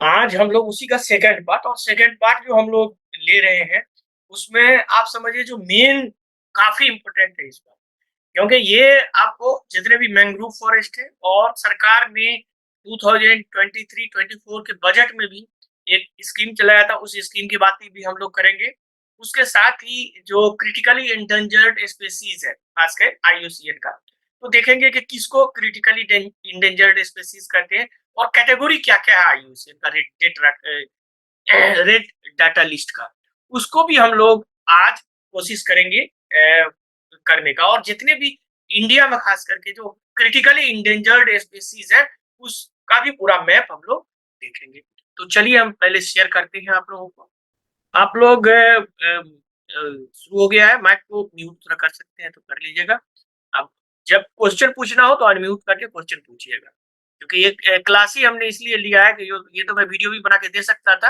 आज हम लोग उसी का सेकंड पार्ट, और सेकंड पार्ट जो हम लोग ले रहे हैं, उसमें आप समझिए जो मेन काफ़ी इम्पोर्टेंट है इस बार। क्योंकि ये आपको जितने भी मैंग्रोव फॉरेस्ट है, और सरकार ने 2023-24 के बजट में भी एक स्कीम चलाया था, उस स्कीम की बात भी हम लोग करेंगे। उसके साथ ही जो क्रिटिकली एंडेंजर्ड स्पीशीज है, खासकर आईयूसीएन का, तो देखेंगे कि किसको क्रिटिकली इंडेंजर्ड स्पीशीज कहते हैं, और कैटेगरी क्या-क्या है आईयूसीएन का रेड डाटा लिस्ट का। उसको भी हम लोग आज कोशिश करेंगे करने का, और जितने भी इंडिया में खास करके जो क्रिटिकली इंडेंजर्ड स्पीशीज है, उसका भी पूरा मैप हम लोग देखेंगे। तो चलिए हम पहले शेयर करते हैं आप लोगों को। आप लोग शुरू हो गया है, माइक को म्यूट थोड़ा कर सकते हैं तो कर लीजिएगा। अब जब क्वेश्चन पूछना हो तो अनम्यूट करके क्वेश्चन पूछिएगा, क्योंकि ये क्लास ही हमने इसलिए लिया है कि ये तो मैं वीडियो भी बना के दे सकता था,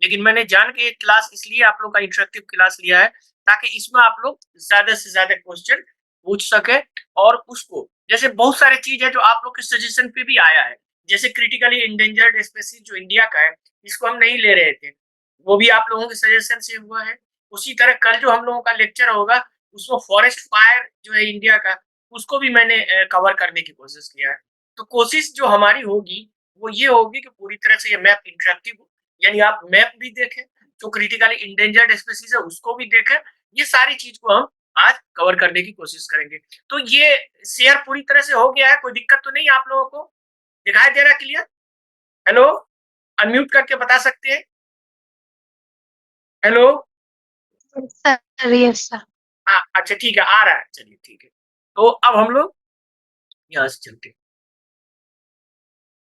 लेकिन मैंने जान के एक क्लास इसलिए आप लोग का इंटरेक्टिव क्लास लिया है, ताकि इसमें आप लोग ज्यादा से ज्यादा क्वेश्चन पूछ सके। और उसको जैसे बहुत सारे चीज है जो आप लोग के सजेशन पे भी आया है, जैसे क्रिटिकली इंडेंजर्ड स्पेसीज जो इंडिया का है, इसको हम नहीं ले रहे थे, वो भी आप लोगों के सजेशन से हुआ है। उसी तरह कल जो हम लोगों का लेक्चर होगा, उसमें फॉरेस्ट फायर जो है इंडिया का, उसको भी मैंने कवर करने की कोशिश किया है। तो कोशिश जो हमारी होगी वो ये होगी कि पूरी तरह से ये मैप इंटरेक्टिव हो, यानी आप मैप भी देखें, जो क्रिटिकली इंडेंजर्ड स्पीशीज है उसको भी देखें। ये सारी चीज को हम आज कवर करने की कोशिश करेंगे। तो ये शेयर पूरी तरह से हो गया है, कोई दिक्कत तो नहीं आप लोगों को? दिखाई दे रहा है क्लियर? हेलो, अनम्यूट करके बता सकते हैं? हेलो। Sir, yes sir. हाँ, अच्छा ठीक है, आ रहा है, चलिए ठीक है। तो अब हम लोग यहाँ से चलते हैं।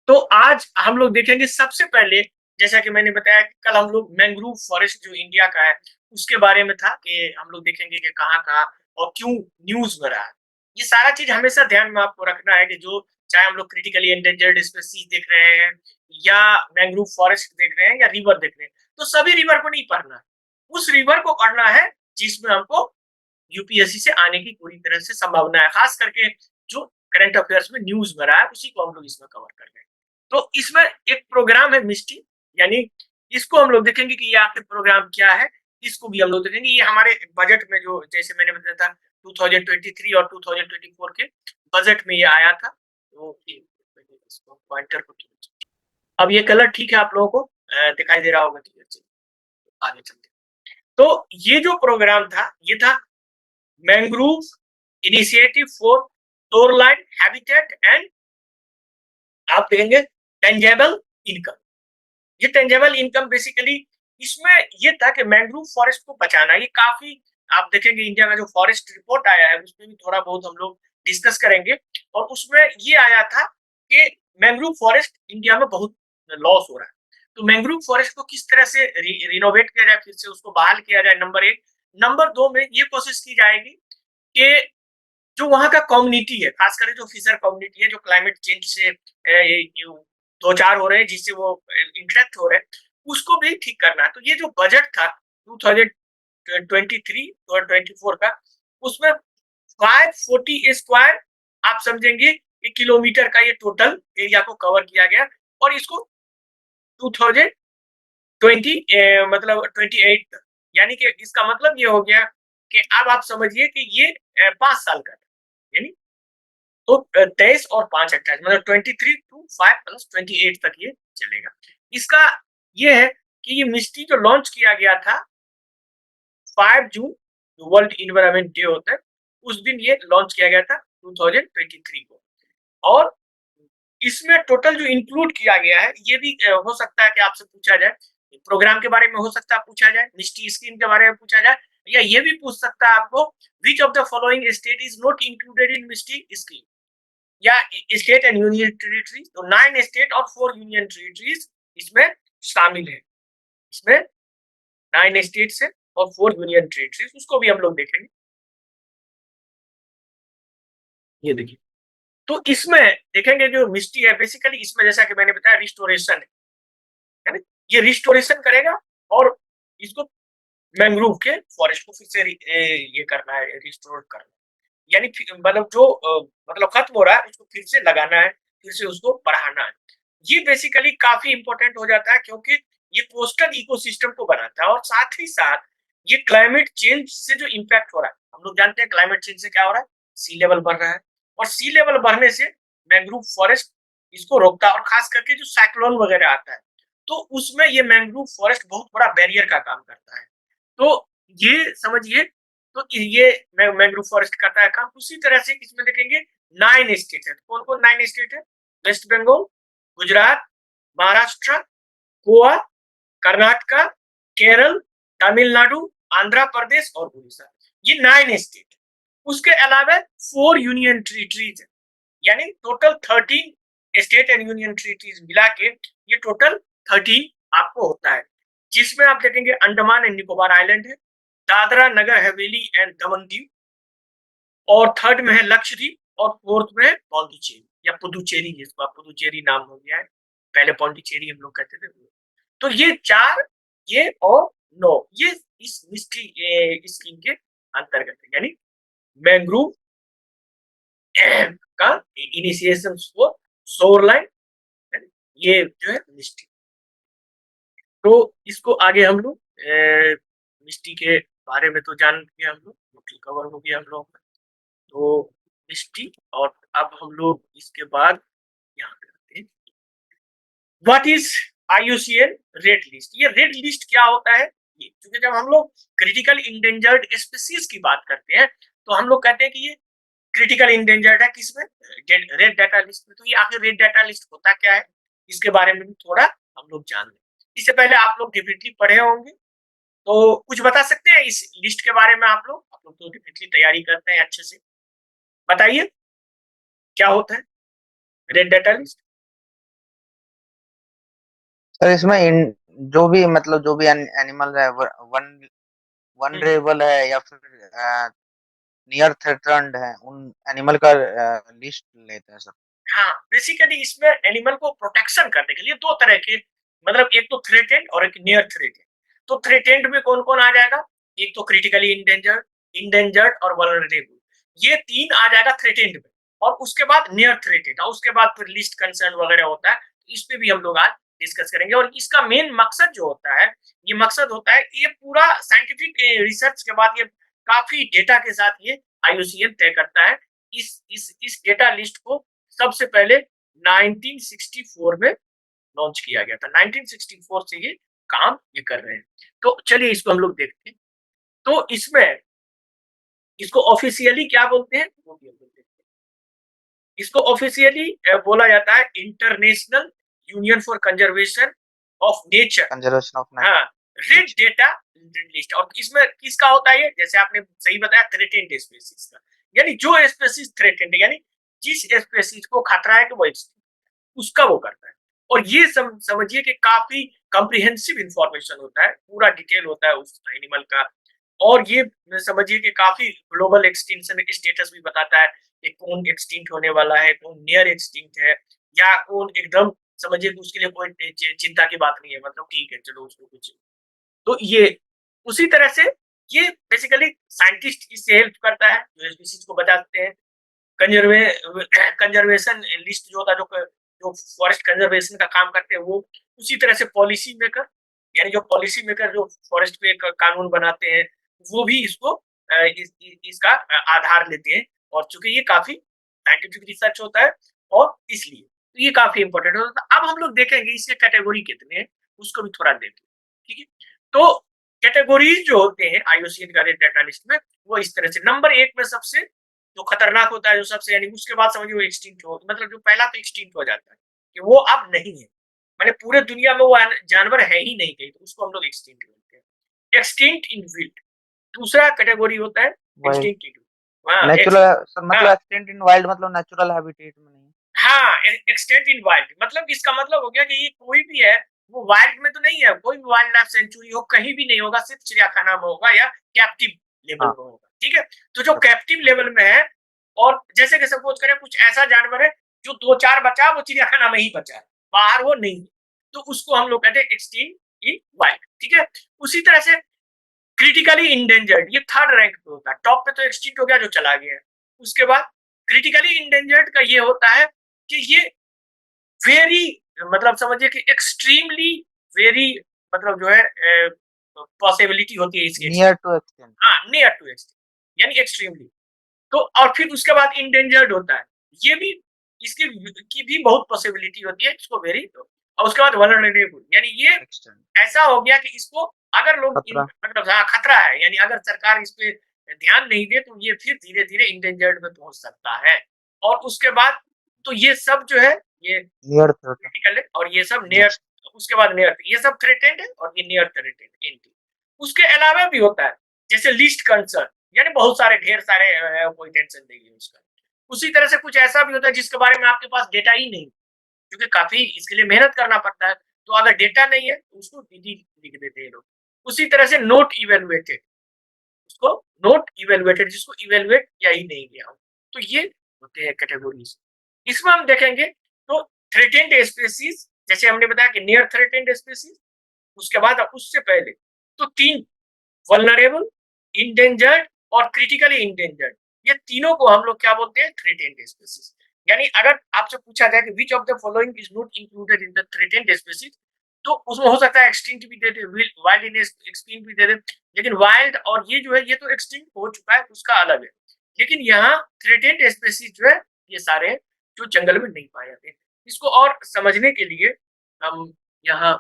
तो आज हम लोग देखेंगे सबसे पहले, जैसा कि मैंने बताया कि कल हम लोग मैंग्रोव फॉरेस्ट जो इंडिया का है उसके बारे में था, कि हम लोग देखेंगे कि कहाँ-कहाँ और क्यों न्यूज़ में रहा है। ये सारा चीज़ हमेशा ध्यान में आपको रखना है कि जो चाहे हम लोग क्रिटिकली एंडेंजर्ड स्पीशीज देख रहे हैं, या मैंग्रोव फॉरेस्ट देख रहे हैं, या रिवर देख रहे हैं, तो सभी रिवर को नहीं पढ़ना है। उस रिवर को पढ़ना है जिसमें हमको यूपीएससी से आने की पूरी तरह से संभावना है, खास करके जो करंट अफेयर्स में न्यूज़ में रहा है उसी को हम लोग इसमें कवर कर रहे हैं। तो इसमें एक प्रोग्राम है मिस्टी, यानी इसको हम लोग देखेंगे कि ये आखिर प्रोग्राम क्या है, इसको भी हम लोग देखेंगे। ये हमारे बजट में जो जैसे मैंने बताया था 2023 और 2024 के बजट में ये आया था। तो इसको पॉइंटर को अब ये कलर ठीक है आप लोगों को दिखाई दे रहा होगा? ठीक है, आगे चलते हैं। तो ये जो प्रोग्राम था ये था mangrove initiative for shoreline habitat and, आप देखेंगे, टेंजेबल इनकम। ये टेंजेबल इनकम बेसिकली इसमें ये था कि मैंग्रोव फॉरेस्ट को बचाना, ये काफी, आप देखेंगे इंडिया का जो फॉरेस्ट रिपोर्ट आया है उसमें भी थोड़ा बहुत हम लोग डिस्कस करेंगे। और उसमें ये आया था कि मैंग्रोव फॉरेस्ट इंडिया में बहुत लॉस हो रहा है। तो मैंग्रोव फॉरेस्ट को किस तरह से रिनोवेट किया जाए, फिर से उसको बहाल किया जाए, नंबर एक। नंबर दो में ये कोशिश की जाएगी कि जो वहाँ का कम्युनिटी है, खास करके जो फिशर कम्युनिटी है, जो क्लाइमेट चेंज से दो चार हो रहे हैं, जिससे वो इंटरेक्ट हो रहे हैं, उसको भी ठीक करना है। तो ये जो बजट था 2023 और 24 का, उसमें 540 स्क्वायर, आप समझेंगे एक किलोमीटर का ये टोटल एरिया को कवर किया गया। और इसको 2020 मतलब 28 तक, यानी कि इसका मतलब ये हो गया कि अब आप समझिए कि ये 5 साल का था, यानी तो 23 और 5 28 मतलब 23 to 5 + 28 तक ये चलेगा। इसका ये है कि ये मिस्टी जो लॉन्च किया गया था 5 जून, जो वर्ल्ड इन्वायरमेंट डे होता है, उस दिन ये लॉन्च किया गया था 2023 को। और इसमें टोटल जो इंक्लूड किया गया है, ये भी हो सकता है कि आपसे पूछा जाए, प्रोग्राम के बारे में हो सकता है पूछा जाए, मिस्टी स्कीम के बारे में पूछा जाए, या ये भी पूछ सकता है आपको, which of the following state is not included in MISHTI scheme, या स्टेट एंड यूनियन टेरिटरीज। तो 9 स्टेट और 4 यूनियन टेरिटरीज इसमें शामिल है। इसमें 9 स्टेट्स है और 4 यूनियन टेरिटरीज, उसको भी हम लोग देखेंगे। ये देखिए, तो इसमें देखेंगे जो मिस्टी है बेसिकली, इसमें जैसा कि मैंने बताया रिस्टोरेशन है ना, ये रिस्टोरेशन करेगा, और इसको मैंग्रोव के फॉरेस्ट को फिर से ये करना है, रिस्टोर करना है। यानी मतलब जो मतलब खत्म हो रहा है उसको फिर से लगाना है, फिर से उसको बढ़ाना है। ये बेसिकली काफी इंपॉर्टेंट हो जाता है क्योंकि ये कोस्टल इकोसिस्टम को बनाता है और साथ ही साथ ये क्लाइमेट चेंज से जो इम्पैक्ट हो रहा है, हम लोग जानते हैं क्लाइमेट चेंज से क्या हो रहा है, सी लेवल बढ़ रहा है और सी लेवल बढ़ने से मैंग्रोव फॉरेस्ट इसको रोकता है और खास करके जो साइक्लोन वगैरह आता है तो उसमें ये मैंग्रोव फॉरेस्ट बहुत बड़ा बैरियर का काम करता है। तो ये समझिए, तो ये मैंग्रोव फॉरेस्ट करता है काम। उसी तरह से इसमें देखेंगे 9 स्टेट है। कौन कौन 9 स्टेट है? वेस्ट बंगाल, गुजरात, महाराष्ट्र, गोवा, कर्नाटका, केरल, तमिलनाडु, आंध्र प्रदेश और उड़ीसा। ये 9 स्टेट। उसके अलावा 4 यूनियन टेरिटरीज है, यानी total 13 state and union territories मिला के ये टोटल 13 आपको होता है, जिसमें आप देखेंगे अंडमान एंड निकोबार आइलैंड है, दादरा नगर हवेली एंड दमन दीव, और थर्ड में है लक्षद्वीप और फोर्थ में है पौंडीचेरी या पुदुचेरी, जिसको पुदुचेरी नाम हो गया है, पहले पौंडीचेरी हम लोग कहते थे। तो ये 4, ये और 9 ये इस मिस्ट्री स्कीम के अंतर्गत है, यानी मैंग्रोव का इनिशिएशन फॉर शोरलाइन, ये जो है मिस्ट्री। तो इसको आगे हम लोग मिस्ट्री के बारे में तो जान गए, हम लोग टोटल कवर हो गया हम लोग। तो मिस्ट्री, और अब हम लोग इसके बाद यहाँ पे आते हैं, what is IUCN red list. ये रेड लिस्ट क्या होता है? ये क्योंकि जब हम लोग क्रिटिकल इंडेंजर्ड स्पीसीज की बात करते हैं तो हम लोग कहते हैं कि ये क्रिटिकल इंडेंजर्ड है, किसमें? रेड डाटा लिस्ट में। तो ये आखिर रेड डाटा लिस्ट होता क्या है, इसके बारे में भी थोड़ा हम लोग जान लें। इससे पहले आप लोग डेफिनेटली पढ़े होंगे, तो कुछ बता सकते हैं इस लिस्ट के बारे में? आप लोग तो डेफिनेटली तैयारी करते हैं अच्छे से, बताइए क्या होता है रेड डाटा लिस्ट? सर इसमें जो भी मतलब जो भी एनिमल है वन वनरेबल है या फिर नियर थ्रेटन्ड है, उन एनिमल का लिस्ट लेते हैं सर। हाँ, बेसिकली इसमें एनिमल को प्रोटेक्शन करने के लिए 2 तरह के, मतलब एक तो थ्रेटेंड और एक नियर थ्रेटेंड। तो थ्रेटेंड में कौन कौन आ जाएगा? एक तो क्रिटिकली इंडेंजर्ड, इंडेंजर्ड और वल्नरेबल, ये 3 आ जाएगा थ्रेटेंड में। और उसके बाद नियर थ्रेटेड, और उसके बाद फिर लिस्ट कंसर्न वगैरह होता है, इस पे भी हम लोग आज डिस्कस करेंगे। और इसका मेन मकसद जो होता है, ये मकसद होता है, ये पूरा साइंटिफिक रिसर्च के बाद ये काफी डेटा के साथ ये IUCN तय करता है। इस डेटा लिस्ट को सबसे पहले 1964 में लॉन्च किया गया था। 1964 से ये काम ये कर रहे हैं। तो चलिए इसको हम लोग देखते हैं। तो इसमें इसको ऑफिशियली क्या बोलते हैं, वो भी हम लोग देखते हैं। इसको ऑफिशियली बोला जाता है international union for conservation of nature, conservation of हाँ, रेड डेटा लिस्ट। और इसमें किसका होता है ये? जैसे आपने सही बताया, थ्रेटेंड स्पीसीज का, यानी जो स्पीसीज थ्रेटेंड, यानी जिस स्पीसीज को खतरा है कि वो उसका वो करता है। और ये समझिए कि काफी कॉम्प्रिहेंसिव इंफॉर्मेशन होता है, पूरा डिटेल होता है उस एनिमल का। और ये समझिए कि काफी ग्लोबल एक्सटिंक्शन स्टेटस भी बताता है कि कौन एक्सटिंक्ट होने वाला है, कौन नियर एक्सटिंक्ट है, या कौन एकदम समझिए कि उसके लिए कोई चिंता की बात नहीं है, मतलब ठीक है चलो उसको कुछ। तो ये उसी तरह से ये बेसिकली साइंटिस्ट इससे हेल्प करता है, जो स्पीसीज को बता सकते हैं। कंजर्वेशन लिस्ट जो होता है, जो फॉरेस्ट कंजर्वेशन का काम करते हैं वो। उसी तरह से पॉलिसी मेकर, यानी जो पॉलिसी मेकर जो फॉरेस्ट पे कानून बनाते हैं, वो भी इसको इसका आधार लेते हैं। और चूंकि ये काफी साइंटिफिक रिसर्च होता है, और इसलिए तो ये काफी इंपॉर्टेंट होता है। अब हम लोग देखेंगे इसके कैटेगरी कितने हैं, उसको भी थोड़ा देखें, ठीक है? तो कैटेगरीज जो होते हैं IUCN का रेड डाटा लिस्ट में, वो इस तरह से नंबर 1 में सबसे जो खतरनाक होता है, जो सबसे, यानी उसके बाद समझिए वो एक्सटिंक्ट हो, मतलब जो पहला तो एक्सटिंक्ट हो जाता है कि वो अब नहीं है, मैंने पूरे दुनिया में वो जानवर है ही नहीं कहीं, तो उसको हम लोग एक्सटिंक्ट बोलते हैं। एक्सटिंक्ट इन विल्ड दूसरा कैटेगरी होता है, एक्सटिंक्ट इन नेचुरल सर, मतलब एक्सटिंक्ट इन वाइल्ड मतलब नेचुरल हैबिटेट में नहीं। हाँ, एक्सटिंक्ट इन वाइल्ड मतलब इसका मतलब हो गया कि ये कोई भी है, वो वाइल्ड में तो नहीं है, कोई भी वाइल्ड लाइफ सेंचुरी हो कहीं भी नहीं होगा, सिर्फ चिड़ियाखाना में होगा या कैप्टिव लेवल में होगा, ठीक है? तो जो कैप्टिव लेवल में है, और जैसे कि सपोज करें कुछ ऐसा जानवर है जो 2-4 बचा, वो चिड़ियाखाना में ही बचा है, बाहर वो नहीं, तो उसको हम लोग कहते हैं एक्सटिंक्ट इन वाइल्ड, ठीक है? उसी तरह से क्रिटिकली इंडेंजर्ड, ये थर्ड रैंक पे होता है। टॉप पे तो एक्सटिंक्ट हो गया, जो चला गया। उसके बाद क्रिटिकली इंडेंजर्ड का ये होता है कि ये वेरी मतलब समझिए कि एक्सट्रीमली वेरी मतलब जो है पॉसिबिलिटी होती है इसकी नियर टू एक्सटेंट। हाँ नियर टू एक्सट्रीम यानी एक्सट्रीमली। तो और फिर उसके बाद इंडेंजर्ड होता है, ये भी इसकी की भी बहुत पॉसिबिलिटी होती है, इसको वेरी और उसके बाद वल्नरेबल यानी ये एक्सटेंट ऐसा हो गया कि इसको अगर लोग खतरा। मतलब हाँ खतरा है, यानी अगर सरकार इस पे ध्यान नहीं दे तो ये फिर धीरे धीरे इंडेंजर्ड में पहुंच सकता है। और उसके बाद तो ये सब जो है ये नियर थ्रेट। क्रिटिकल है और ये सब नियर, उसके बाद नियर, ये सब थ्रेटेंड है और ये नियर थ्रेटेंड एंटी। उसके अलावा भी होता है जैसे लीस्ट कंसर्न, यानी बहुत सारे ढेर सारे कोई टेंशन नहीं है उसका। उसी तरह से कुछ ऐसा भी होता है जिसके बारे में आपके पास डेटा ही नहीं, क्योंकि काफी इसके लिए मेहनत करना पड़ता है, तो अगर डेटा नहीं है तो उसको डीडी लिख देते हैं लोग। उसी तरह से नोट इवेलुएटेड, उसको नोट इवेलुएटेड जिसको इवेलुएट किया ही नहीं गया हो, तो ये होते हैं कैटेगरीज। इसमें हम देखेंगे तो थ्रेटेंड स्पीसीज, जैसे हमने बताया कि नियर थ्रेटेंड स्पीसीज, उसके बाद उससे पहले तो तीन वल्नरेबल, इंडेंजर्ड और क्रिटिकली इंडेंजर्ड, ये तीनों को हम लोग क्या बोलते हैं थ्रेटेंड स्पीसीज। यानी अगर आपसे पूछा जाए कि विच of the following is not included in the threatened species, तो उसमें हो सकता है एक्सटिंक्ट भी दे दे, वाइल्ड इन एक्सटिंक्ट भी दे दे, लेकिन वाइल्ड और ये जो है ये तो एक्सटिंक्ट हो चुका है उसका अलग है, लेकिन यहाँ थ्रेटेंड स्पीसीज जो है ये सारे जो जंगल में नहीं पाए जाते। इसको और समझने के लिए हम यहाँ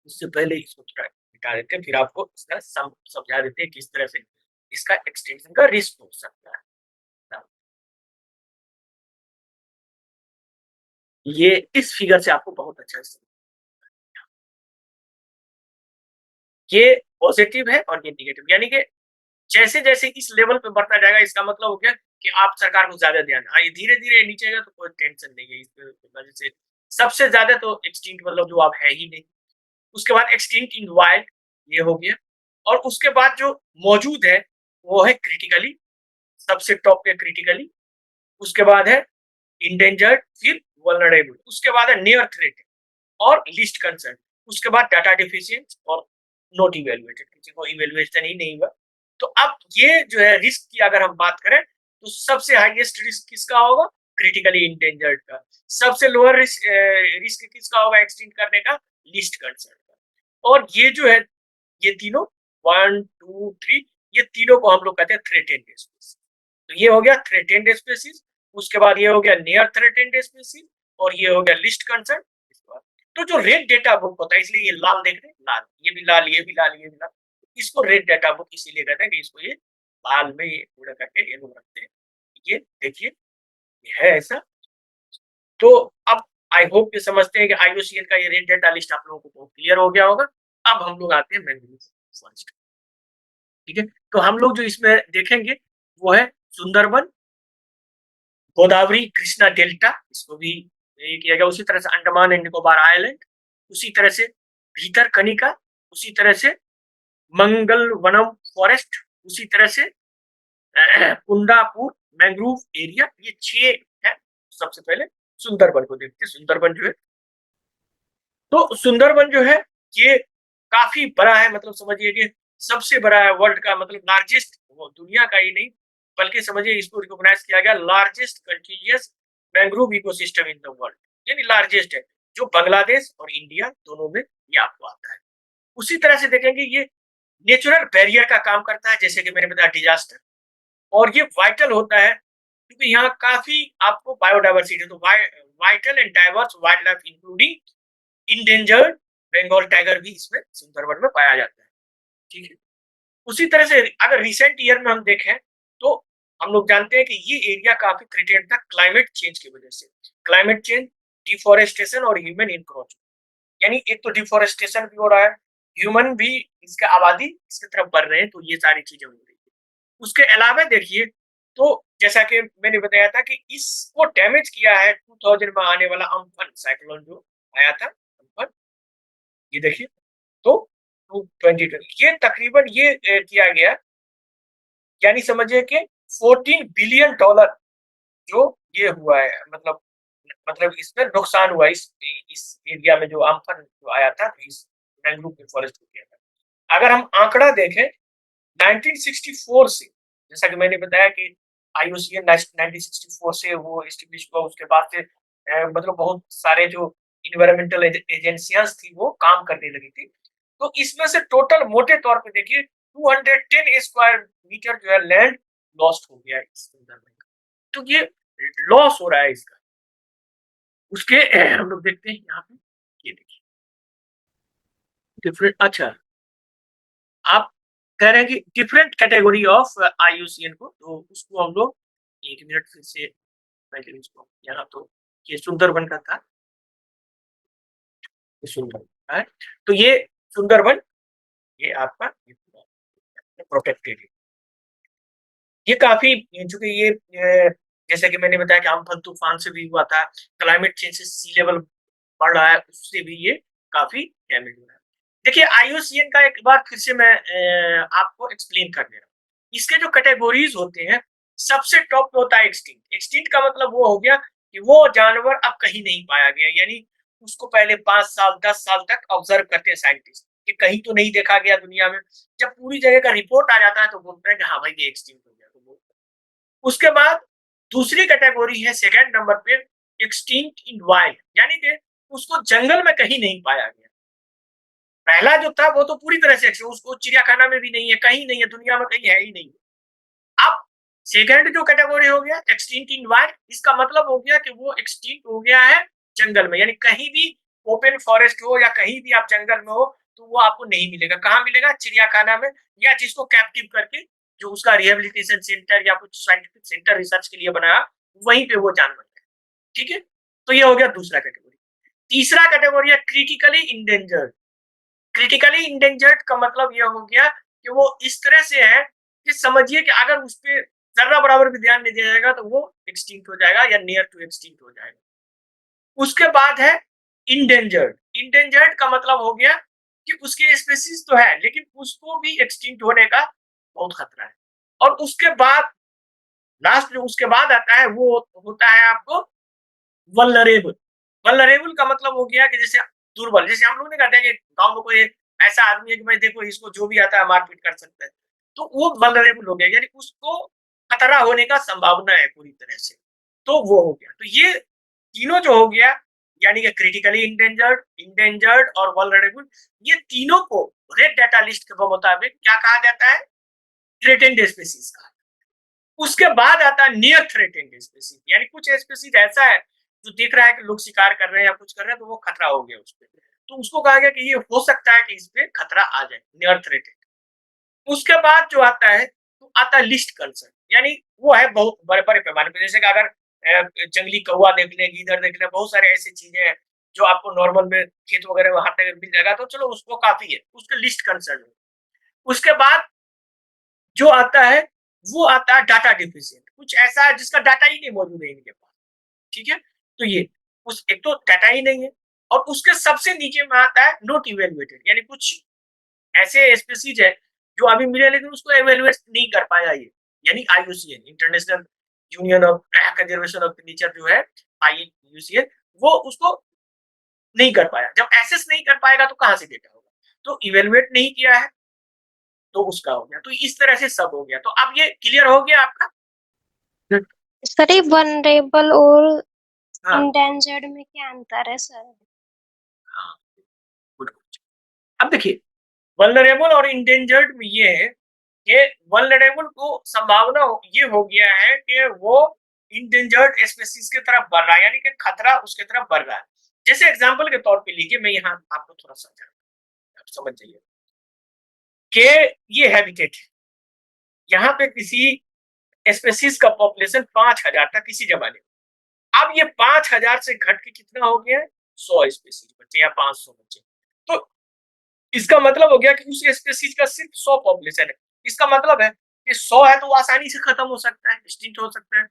उससे पहले इसको थोड़ा मिटा देते हैं, फिर आपको इसका समझा देते हैं किस तरह से इसका एक्सटेंशन का रिस्क हो सकता है। ये इस फिगर से आपको बहुत अच्छा से ये पॉजिटिव है और ये निगेटिव, यानी कि जैसे जैसे इस लेवल पे बढ़ता जाएगा इसका मतलब हो गया कि आप सरकार को ज्यादा ध्यान, धीरे धीरे नीचे गया तो कोई टेंशन नहीं है इस वजह से। सबसे ज्यादा तो एक्सटिंक्ट मतलब जो आप है ही नहीं, उसके बाद एक्सटिंक्ट इन वाइल्ड ये हो गया, और उसके बाद जो मौजूद है वो है क्रिटिकली, सबसे टॉप पे क्रिटिकली, उसके बाद है इंडेंजर्ड, फिर वल्नरेबल, उसके बाद है नियर थ्रेट और लीस्ट कंसर्न, उसके बाद डाटा डिफिशिएंट और नॉट इवेलुएटेड, किसी को इवेलुएशन ही नहीं हुआ। तो अब ये जो है रिस्क की अगर हम बात करें तो सबसे हाईएस्ट रिस्क किसका होगा, क्रिटिकली इंडेंजर्ड का। सबसे लोअर रिस्क किसका होगा एक्सटिंक्ट करने का, लीस्ट कंसर्न का। और ये जो है ये तीनों 1 2 3 ये तीनों को हम लोग कहते हैं थ्रेटेंड स्पीसीज। तो ये हो गया थ्रेटेंड स्पीसीज, उसके बाद ये हो गया नियर थ्रेटेंड स्पीसीज, और ये हो गया लिस्ट कंसर्न। तो जो रेड डेटा बुक होता है, इसलिए ये लाल देख रहे हैं, लाल, ये भी लाल, ये भी लाल, ये भी लाल, इसको रेड डेटा बुक इसीलिए कहते हैं कि इसको ये लाल में ये पूरा करके ये लोग रखते हैं। ये देखिए ये है ऐसा। तो अब आई होप ये समझते हैं कि IUCN का ये रेड डेटा लिस्ट आप लोगों को बहुत क्लियर हो गया होगा। अब हम लोग आते हैं मैंग्रोव फॉरेस्ट, ठीक है। तो हम लोग जो इसमें देखेंगे वो है सुंदरबन, गोदावरी कृष्णा डेल्टा, इसको भी ये किया गया, उसी तरह से अंडमान एंड निकोबार आइलैंड, उसी तरह से भीतरकनिका, उसी तरह से मंगल वनम फॉरेस्ट, उसी तरह से कुंडापुर मैंग्रोव एरिया, ये 6 है। सबसे पहले सुंदरबन को देखते हैं। सुंदरबन जो है तो सुंदरबन जो है ये काफी बड़ा है, मतलब समझिए कि सबसे बड़ा है वर्ल्ड का, मतलब लार्जेस्ट, वो दुनिया का ही नहीं बल्कि समझिए इसको रिकॉग्नाइज किया गया largest continuous mangrove ecosystem in the world, यानी लार्जेस्ट है, जो बांग्लादेश और इंडिया दोनों में ये आपको आता है। उसी तरह से देखेंगे ये नेचुरल बैरियर का काम करता है, जैसे कि मैंने बताया डिजास्टर, और ये वाइटल होता है क्योंकि यहाँ काफी आपको बायोडाइवर्सिटी, तो vital and diverse wild life including endangered Bengal tiger भी इसमें सुंदरबन में पाया जाता है, ठीक है। उसी तरह से अगर रिसेंट ईयर में हम देखें तो हम लोग जानते हैं कि ये एरिया काफी थ्रेटेंड था क्लाइमेट चेंज की वजह से। क्लाइमेट चेंज, डिफोरेस्टेशन और ह्यूमन इंक्रोच, यानी एक तो डिफोरेस्टेशन भी हो रहा है, ह्यूमन भी इसके आबादी इसकी तरफ बढ़ रहे हैं, तो ये सारी चीजें हो रही है। उसके अलावा देखिए तो जैसा कि मैंने बताया था कि इसको डैमेज किया है 2000 में आने वाला अम्फन साइक्लोन जो आया था, अम्फन, ये देखिए तो 2020 ये तकरीबन ये किया गया, यानी समझिए कि 14 बिलियन डॉलर जो ये हुआ है, मतलब इसमें नुकसान हुआ इस एरिया में जो अम्फन जो आया था, इस मैंग्रोव के फॉरेस्ट को किया था। अगर हम आंकड़ा देखें 1964 से, जैसा कि मैंने बताया कि IUCN 1964 से वो एस्टेब्लिश हुआ, उसके बाद से मतलब बहुत सारे जो इन्वायरमेंटल एजेंसियां थी वो काम करने लगी थी। तो इसमें से टोटल मोटे तौर पे देखिए 210 स्क्वायर मीटर जो है लैंड लॉस्ट हो गया है इस सुंदरबन का। तो ये लॉस हो रहा है इसका। उसके हम लोग देखते हैं यहाँ पे, ये देखिए डिफरेंट। अच्छा, आप कह रहे हैं कि डिफरेंट कैटेगरी ऑफ IUCN को, तो उसको हम लोग 1 मिनट फिर से पहले इसको यहाँ, तो ये सुंदरबन का था, ये सुंदरबन है। तो ये सुंदरबन, ये आपका प्रोटेक्टेड है। ये काफी, चूंकि ये जैसे कि मैंने बताया कि अम्फन तूफान से भी हुआ था, क्लाइमेट चेंज से सी लेवल बढ़ रहा है, उससे भी ये काफी डैमेज हो रहा है। देखिए IUCN का एक बार फिर से मैं आपको एक्सप्लेन कर दे रहा हूँ। इसके जो कैटेगोरीज होते हैं, सबसे टॉप पे होता है एक्सटिंक्ट। एक्सटिंक्ट का मतलब वो हो गया कि वो जानवर अब कहीं नहीं पाया गया, यानी उसको पहले 5 साल 10 साल तक ऑब्जर्व करते हैं साइंटिस्ट कि कहीं तो नहीं देखा गया दुनिया में। जब पूरी जगह का रिपोर्ट आ जाता है तो बोलते हैं कि हाँ भाई ये एक्सटिंक्ट हो गया। तो उसके बाद दूसरी कैटेगरी है सेकंड नंबर पे, एक्सटिंक्ट इन वाइल्ड, यानी कि उसको जंगल में कहीं नहीं पाया गया। पहला जो था वो तो पूरी तरह से उसको चिड़ियाखाना में भी नहीं है, कहीं नहीं है, दुनिया में कहीं है ही नहीं। अब सेकंड जो कैटेगरी हो गया एक्सटिंक्ट इन वाइल्ड, इसका मतलब हो गया कि वो एक्सटिंक्ट हो गया है जंगल में, यानी कहीं भी ओपन फॉरेस्ट हो या कहीं भी आप जंगल में हो तो वो आपको नहीं मिलेगा। कहाँ मिलेगा? चिड़ियाखाना में, या जिसको कैप्टिव करके जो उसका रिहेबिलिटेशन सेंटर या कुछ साइंटिफिक सेंटर रिसर्च के लिए बनाया, वहीं पे वो जानवर है। ठीक है, तो ये हो गया दूसरा कैटेगरी। तीसरा कैटेगरी है क्रिटिकली इंडेंजर्ड। क्रिटिकली इंडेंजर्ड का मतलब ये हो गया कि वो इस तरह से है कि समझिए कि अगर उस पर जर्रा बराबर भी ध्यान नहीं दिया जाएगा तो वो एक्सटिंक्ट हो जाएगा या नियर टू एक्सटिंक्ट हो जाएगा। उसके बाद है इंडेंजर्ड। इंडेंजर्ड का मतलब हो गया कि उसके स्पेसीज तो है लेकिन उसको भी एक्सटिंक्ट होने का बहुत खतरा है। और उसके बाद लास्ट जो उसके बाद आता है वो होता है आपको वल्नरेबल। वल्नरेबल का मतलब हो गया कि जैसे दुर्बल, जैसे हम लोग ने कहते हैं कि गांव में कोई ऐसा आदमी है कि भाई देखो इसको जो भी आता है मारपीट कर सकता है, तो वो वल्नरेबल हो गया, यानी उसको खतरा होने का संभावना है पूरी तरह से, तो वो हो गया। तो ये तीनों जो हो गया, यानी कि क्रिटिकली इंडेंजर्ड, इंडेंजर्ड और वल्नरेबल, ये तीनों को रेड डाटा लिस्ट के मुताबिक क्या कहा जाता है? थ्रेटेंड स्पीसीज कहा। उसके बाद आता है नियर थ्रेटेंड स्पीसीज, यानी कुछ स्पीसीज ऐसा है जो देख रहा है कि लोग शिकार कर रहे हैं या कुछ कर रहे हैं तो वो खतरा हो गया उस पर, तो उसको कहा गया कि ये हो सकता है कि इस पे खतरा आ जाए, नियर थ्रेटेंड। उसके बाद जो आता है तो आता है लिस्ट कंसर्न, यानी वो है बहुत बड़े बड़े पैमाने पे, जैसे कि अगर जंगली कौवा देख लें, गीदड़ देख लें, बहुत सारे ऐसी चीजें हैं जो आपको नॉर्मल में खेत वगैरह वहां पे मिल जाएगा, तो चलो उसको काफी है, उसके लिस्ट कंसर्न। उसके बाद जो आता है वो आता है डाटा डिफिशिएंट, कुछ ऐसा है जिसका डाटा ही नहीं मौजूद है इनके पास। ठीक है, तो ये उस एक तो डाटा ही नहीं है, और उसके सबसे नीचे में आता है नॉट इवेलुएटेड, यानी कुछ ऐसे स्पीसीज है जो अभी मिले लेकिन उसको इवेलुएट नहीं कर पाया ये, यानी IUCN international union of conservation of nature जो है IUCN, वो उसको नहीं कर पाया। जब एसेस नहीं कर पाएगा तो कहां से डेटा होगा? तो इवेलुएट नहीं किया है तो उसका हो गया। तो इस तरह से सब हो गया। तो अब ये क्लियर हो गया आपका? सर ये वनरेबल और हाँ इंडेंजर्ड में क्या अंतर है सर? हाँ, गुड। अब देखिए वल्नरेबल और इंडेंजर्ड में ये है कि वल्नरेबल को संभावना ये हो गया है कि वो इंडेंजर्ड स्पीसीज की तरफ बढ़ रहा है, यानी कि खतरा उसकी तरफ बढ़ रहा है। जैसे एग्जांपल के तौर पे लीजिए, मैं यहाँ आपको थोड़ा समझा, आप समझ जाइए कि ये हैबिटेट है, यहाँ पे किसी स्पीसीज का पॉपुलेशन 5000 था किसी जमाने में। अब ये 5000 से घट के कितना हो गया है? 100 स्पीसीज बचे या 500 बचे। तो इसका मतलब हो गया कि उस स्पीसीज का सिर्फ 100 पॉपुलेशन है। इसका मतलब है कि 100 है तो वो आसानी से खत्म हो सकता है, एक्सटिंक्ट हो सकता है।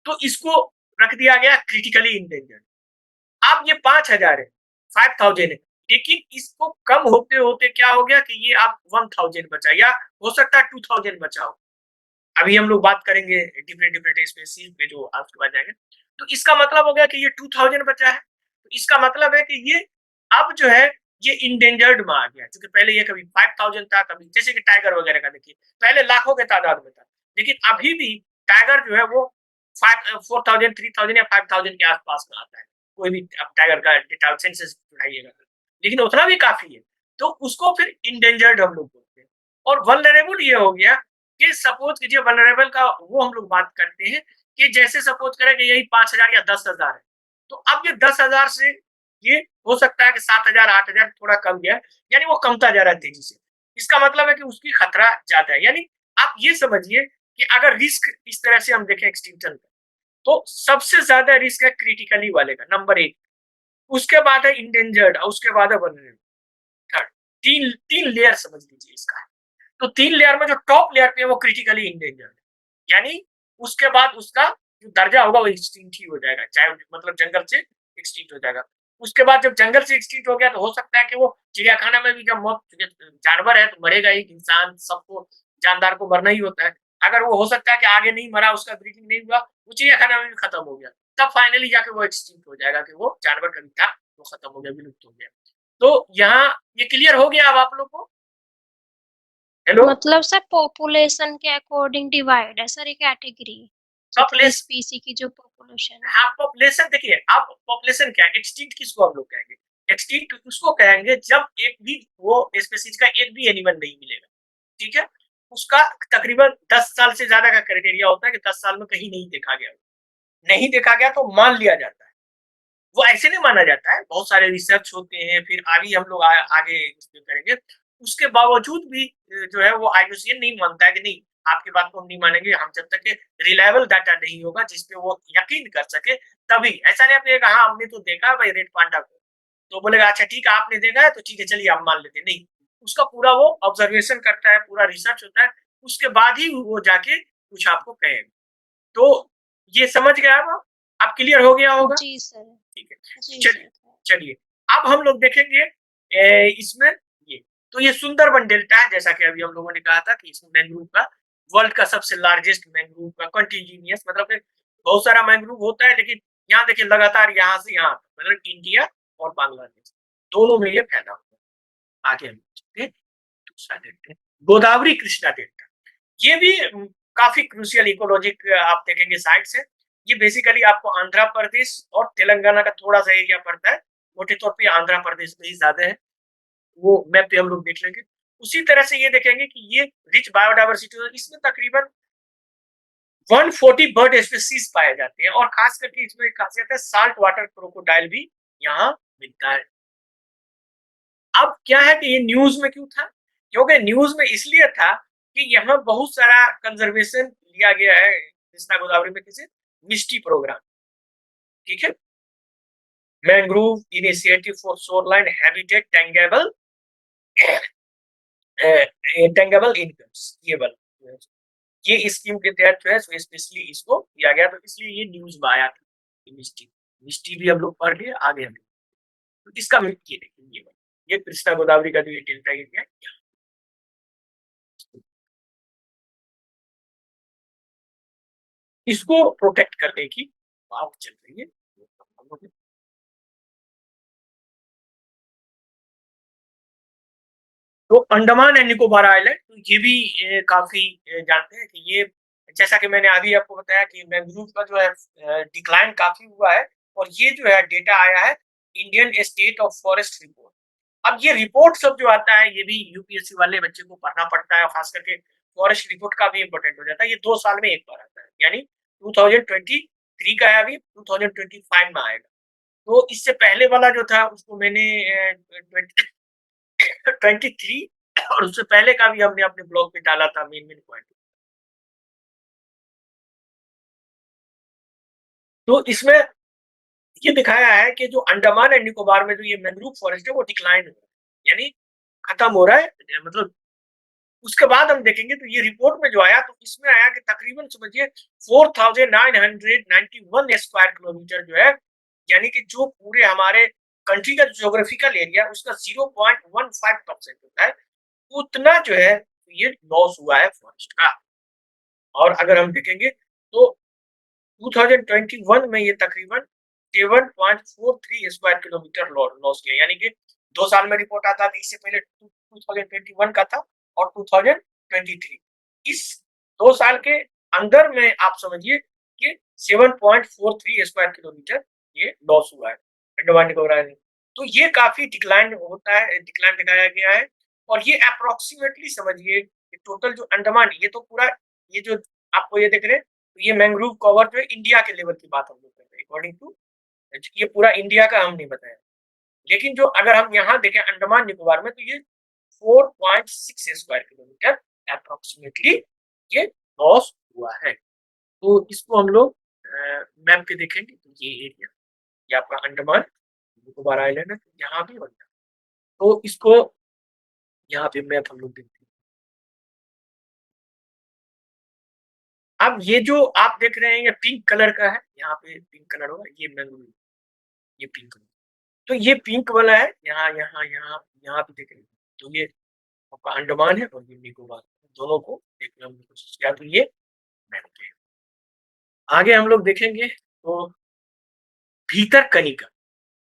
तो इसको रख दिया गया क्रिटिकली इंडेंजर्ड। अब ये 5000 है, 5000 है, लेकिन इसको कम होते होते क्या हो गया कि ये आप 1000 बचा, या हो सकता है 2000 बचा हो। अभी हम लोग बात करेंगे डिफरेंट डिफरेंट स्पीसीज पे जो आपके बाद जाएंगे। तो इसका मतलब हो गया कि ये 2000 बचा है, तो इसका मतलब है कि ये अब जो है ये इंडेंजर्ड में आ गया, क्योंकि पहले ये कभी 5000 था, कभी जैसे कि टाइगर वगैरह का देखिए पहले लाखों के तादाद में था, लेकिन अभी भी टाइगर जो है वो 4000 3000 या 5000 के आसपास में आता है, कोई भी आप टाइगर का डेटा सेंसस उठाइएगा, लेकिन उतना भी काफी है। तो उसको फिर इंडेंजर्ड हम लोग बोलते हैं। और वल्नरेबल ये हो गया कि सपोज कीजिए वल्नरेबल का वो हम लोग बात करते हैं कि जैसे सपोज करें कि यही 5,000 या 10,000 है, तो अब ये 10,000 से ये हो सकता है कि 7,000 8,000 थोड़ा कम गया, यानी वो कमता जा रहा है तेजी से। इसका मतलब है कि उसकी खतरा ज्यादा है। यानी आप ये समझिए कि अगर रिस्क इस तरह से हम देखें एक्सटिंक्शन का, तो सबसे ज्यादा रिस्क है क्रिटिकली वाले का, नंबर 1, उसके बाद है इंडेंजर्ड और उसके बाद है वल्नरेबल, थर्ड। तीन तीन लेयर समझ लीजिए इसका। तो 3 लेयर में जो टॉप लेयर पे है वो क्रिटिकली इंडेंजर्ड, यानी उसके बाद उसका जो दर्जा होगा वो एक्सटिंक्ट ही हो जाएगा, चाहे मतलब जंगल से एक्सटिंक्ट हो जाएगा। उसके बाद जब जंगल से एक्सटिंक्ट हो गया तो हो सकता है कि वो चिड़ियाखाना में भी जब मौत, जानवर है तो मरेगा ही, इंसान सबको जानदार को मरना ही होता है। अगर वो हो सकता है कि आगे नहीं मरा, उसका ब्रीडिंग नहीं हुआ, वो चिड़ियाखाना में भी खत्म हो गया, तब फाइनली जाके वो एक्सटिंक्ट हो जाएगा कि वो जानवर कभी था वो खत्म हो गया, विलुप्त हो गया। तो यहाँ ये क्लियर हो गया अब आप लोग को? हेलो, मतलब सर पॉपुलेशन के अकॉर्डिंग डिवाइड है सर ये कैटेगरी, जितनी पॉपुलेशन, स्पीसी की जो पॉपुलेशन है। हाँ पॉपुलेशन देखिए, आप पॉपुलेशन क्या है, एक्सटिंक्ट किसको हम लोग कहेंगे? एक्सटिंक्ट उसको कहेंगे जब एक भी वो स्पीसीज का एक भी एनिमल नहीं मिलेगा, ठीक है। उसका तकरीबन 10 साल से ज्यादा का क्राइटेरिया होता है कि 10 साल में कहीं नहीं देखा गया, नहीं देखा गया तो मान लिया जाता है। वो ऐसे नहीं माना जाता है, बहुत सारे रिसर्च होते हैं, फिर आगे हम लोग आगे इसमें करेंगे। उसके बावजूद भी जो है वो आईयूसीएन नहीं मानता है कि नहीं, आपकी बात को हम नहीं मानेंगे, हम जब तक रिलायबल डाटा नहीं होगा जिसपे वो यकीन कर सके तभी। ऐसा नहीं आपने कहा हमने तो देखा भाई रेड पांडा को, तो बोलेगा अच्छा ठीक है आपने देखा है तो ठीक है चलिए हम मान लेते, नहीं, उसका पूरा वो ऑब्जर्वेशन करता है, पूरा रिसर्च होता है, उसके बाद ही वो जाके कुछ आपको कहेगा। तो ये समझ गए आप क्लियर हो गया होगा? जी सर। ठीक है, जी चलिए सर। चलिए अब हम लोग देखेंगे इसमें ये, तो ये सुंदरबन डेल्टा है, जैसा कि अभी हम लोगों ने कहा था कि इसमें मैंग्रोव का वर्ल्ड का सबसे लार्जेस्ट मैंग्रोव का कंटिन्यूअस, मतलब कि बहुत सारा मैंग्रोव होता है, लेकिन यहाँ देखिए लगातार यहाँ से यहाँ, मतलब इंडिया और बांग्लादेश दोनों में ये फैला हुआ है। आगे हम चलते हैं, दूसरा देखते हैं, गोदावरी कृष्णा डेल्टा। ये भी काफी क्रूशियल इकोलॉजिक आप देखेंगे साइट्स है। ये बेसिकली आपको आंध्र प्रदेश और तेलंगाना का थोड़ा सा एरिया पड़ता है, मोटे तौर पे आंध्र प्रदेश में ही ज्यादा है, वो मैप पे हम लोग देख लेंगे। उसी तरह से ये देखेंगे कि ये रिच बायोडाइवर्सिटी, इसमें तकरीबन 140 बर्ड स्पीसीज पाए जाते हैं, और खास करके इसमें एक खासियत है साल्ट वाटर क्रोकोडाइल भी यहाँ मिलता है। अब क्या है कि ये न्यूज में क्यों था? क्योंकि न्यूज में इसलिए था कि यहाँ बहुत सारा कंजर्वेशन लिया गया है कृष्णा गोदावरी में, किसी मिस्टी प्रोग्राम, ठीक है, mangrove initiative for shoreline habitat tangible tangible incomes, ये स्कीम के तहत जो है स्पेशली इसको किया गया, तो इसलिए ये न्यूज में आया था। मिस्टी मिस्टी भी हम लोग पढ़ लिए, आगे हम लोग तो इसका ये देखिए, ये कृष्णा गोदावरी का जो ये डेल्टा एरिया है, इसको प्रोटेक्ट करने की बात चल रही है। तो अंडमान एंड निकोबार आइलैंड, तो ये भी काफी जानते हैं कि ये, जैसा कि मैंने अभी आपको बताया कि मैंग्रोव का जो है डिक्लाइन काफी हुआ है, और ये जो है डेटा आया है Indian state of forest report. अब ये रिपोर्ट सब जो आता है ये भी यूपीएससी वाले बच्चे को पढ़ना पड़ता है, खास करके फॉरेस्ट रिपोर्ट का भी इम्पोर्टेंट हो जाता है। ये 2 साल में एक बार आता है, यानी 2023 का है, अभी 2025 में आएगा। तो इससे पहले वाला जो था उसको मैंने 23 और उससे पहले का भी हमने अपने ब्लॉग पे डाला था, मेन मेन पॉइंट। तो इसमें ये दिखाया है कि जो अंडमान एंड निकोबार में जो ये मैंग्रोव फॉरेस्ट है वो डिक्लाइन हो रहा है, यानी खत्म हो रहा है, मतलब उसके बाद हम देखेंगे तो ये रिपोर्ट में जो आया तो इसमें आया कि तकरीबन समझिए 4991 स्क्वायर किलोमीटर जो है, यानी कि जो पूरे हमारे कंट्री का ज्योग्राफिकल एरिया उसका 0.15% होता है, उतना जो है ये लॉस हुआ है फॉरेस्ट का। और अगर हम देखेंगे तो 2021 में ये तकरीबन 7.43 स्क्वायर किलोमीटर लॉस किया, यानी कि 2 साल में रिपोर्ट आता था, इससे पहले 2021 का था और 2023, इस 2 साल के अंदर में आप समझिए कि 7.43 स्क्वायर किलोमीटर ये लॉस हुआ है। अंडमान निकोबार आइलैंड। तो ये काफी डिक्लाइन होता है, डिक्लाइन दिखाया गया है। और ये अप्रोक्सीमेटली समझिए टोटल जो अंडमान, ये तो पूरा, ये जो आपको ये दिख रहे हैं, तो ये मैंग्रोव कवर जो है इंडिया के लेवल की बात हम लोग कर रहे हैं अकॉर्डिंग टू, ये पूरा इंडिया का हम नहीं बताया। लेकिन जो अगर हम यहाँ देखें अंडमान निकोबार में, तो ये 4.6 स्क्वायर किलोमीटर अप्रोक्सीमेटली ये लॉस हुआ है। तो इसको हम लोग मैप पे देखेंगे तो ये एरिया, ये आपका अंडमान निकोबार आइलैंड है, यहाँ भी बनता है। तो इसको यहाँ पे मैप हम लोग देखते हैं। अब ये जो आप देख रहे हैं ये पिंक कलर का है, यहाँ पे पिंक कलर होगा, ये मैंग्रोव, ये पिंक कलर। तो ये पिंक वाला है, यहाँ यहाँ यहाँ यहाँ पे देख रहे हैं, तो ये आपका अंडमान है और ये निकोबार, दोनों को देखने की कोशिश किया, तो ये मैंग्रोव है। आगे हम लोग देखेंगे तो भीतरकनिका,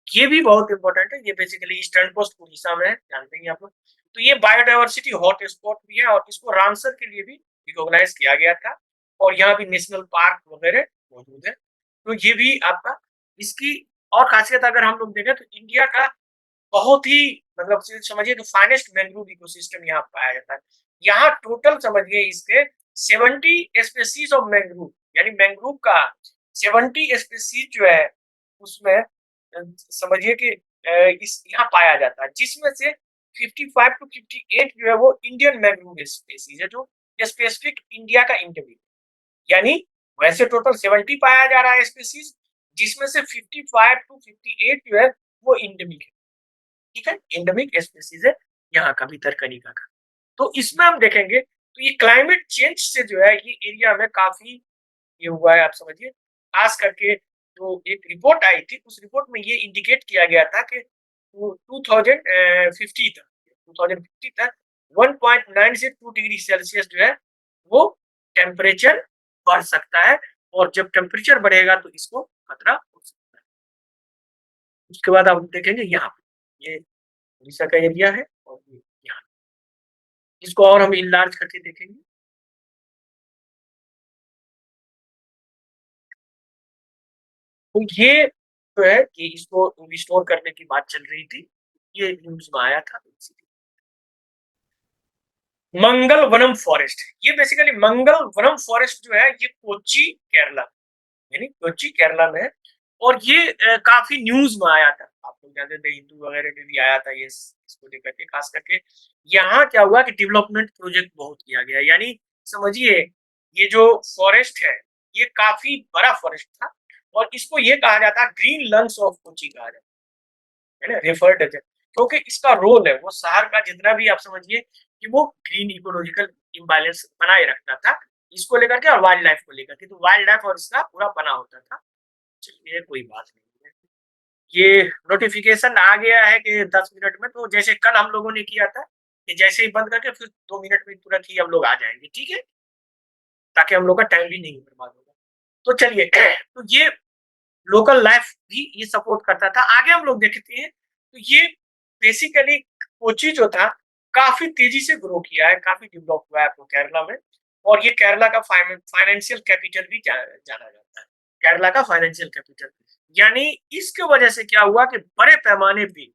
ये भी बहुत इंपॉर्टेंट है। ये बेसिकली ईस्टर्न कोस्ट उड़ीसा में है, जानते हैं आप लोग। तो ये बायोडायवर्सिटी हॉट स्पॉट भी है और इसको रामसर के लिए भी रिकॉग्नाइज किया गया था, और यहाँ भी नेशनल पार्क वगैरह मौजूद है। तो ये भी आपका, इसकी और खासियत अगर हम लोग देखें तो इंडिया का बहुत ही, मतलब समझिए कि फाइनेस्ट मैंग्रोव इकोसिस्टम यहाँ पाया जाता है। यहाँ टोटल समझिए इसके 70 स्पेसीज ऑफ मैंग्रोव, यानी मैंग्रोव का 70 स्पेसीज जो है उसमें समझिए कि इस यहाँ पाया जाता है, जिसमें से 55 टू 58 जो है वो इंडियन मैंग्रोव स्पेसीज है, जो स्पेसिफिक इंडिया का इंडिविजुअल, यानी वैसे टोटल 70 पाया जा रहा है स्पेसीज, जिसमें से 55 टू 58 जो है वो इंडेमिक है। ठीक है, इंडेमिक स्पेसीज है यहाँ का भीतरकनिका का। तो इसमें हम देखेंगे तो ये क्लाइमेट चेंज से जो है ये एरिया में काफी ये हुआ है, आप समझिए। खास करके जो एक रिपोर्ट आई थी, उस रिपोर्ट में ये इंडिकेट किया गया था कि 2050 तक 1.9 से 2 डिग्री सेल्सियस जो है वो टेम्परेचर बढ़ सकता है, और जब टेम्परेचर बढ़ेगा तो इसको खतरा हो सकता है। उसके बाद आप देखेंगे यहाँ पे ये उड़ीसा का एरिया है, और ये यहाँ, इसको और हम इनलार्ज करके देखेंगे। तो ये जो है कि इसको रिस्टोर करने की बात चल रही थी, ये न्यूज में आया था। मंगल वनम फॉरेस्ट, ये बेसिकली मंगल वनम फॉरेस्ट जो है ये कोच्चि केरला, यानी कोच्चि केरला में है। और ये काफी न्यूज में आया था, आप लोग जानते थे, हिंदू वगैरह में भी आया था ये, इसको लेकर के। खास करके यहाँ क्या हुआ कि डेवलपमेंट प्रोजेक्ट बहुत किया गया, यानी समझिए ये जो फॉरेस्ट है ये काफी बड़ा फॉरेस्ट था, और इसको ये कहा जाता है ग्रीन लंग्स ऑफ कोच्चि कहा जाता है ना, रेफर्ड, क्योंकि इसका रोल है वो शहर का जितना भी आप समझिए कि वो ग्रीन इकोलॉजिकल इम्बैलेंस बनाए रखता था, इसको लेकर के और वाइल्ड लाइफ को लेकर के। तो वाइल्ड लाइफ और इसका पूरा बना होता था। चलिए कोई बात नहीं है, ये नोटिफिकेशन आ गया है कि 10 मिनट में, तो जैसे कल हम लोगों ने किया था कि जैसे ही बंद करके फिर 2 मिनट में तुरंत ही हम लोग आ जाएंगे, ठीक है, ताकि हम लोग का टाइम भी नहीं बर्बाद होगा। तो चलिए तो ये लोकल लाइफ भी ये सपोर्ट करता था। आगे हम लोग देखते हैं तो ये बेसिकली कोची जो था काफी तेजी से ग्रो किया है, काफी डेवलप हुआ है आपको केरला में, और ये केरला का फाइनेंशियल कैपिटल भी जाना जाता है, केरला का फाइनेंशियल कैपिटल। यानी इसकी वजह से क्या हुआ कि बड़े पैमाने पे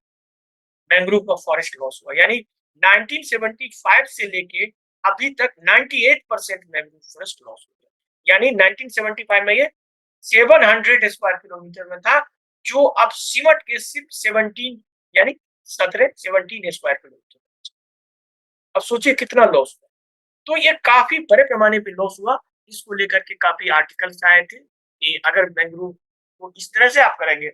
मैंग्रोव का फॉरेस्ट लॉस हुआ, यानी 1975 से लेके अभी तक 98% मैंग्रोव फॉरेस्ट लॉस हो गया। यानी 1975 में ये 700 स्क्वायर किलोमीटर में था, जो अब सिमट के सिर्फ 17, यानी 17 स्क्वायर किलोमीटर। अब सोचिए कितना लॉस हुआ। तो ये काफी बड़े पैमाने पे लॉस हुआ। इसको लेकर के काफी आर्टिकल्स आए थे कि अगर मैंग्रोव को इस तरह से आप करेंगे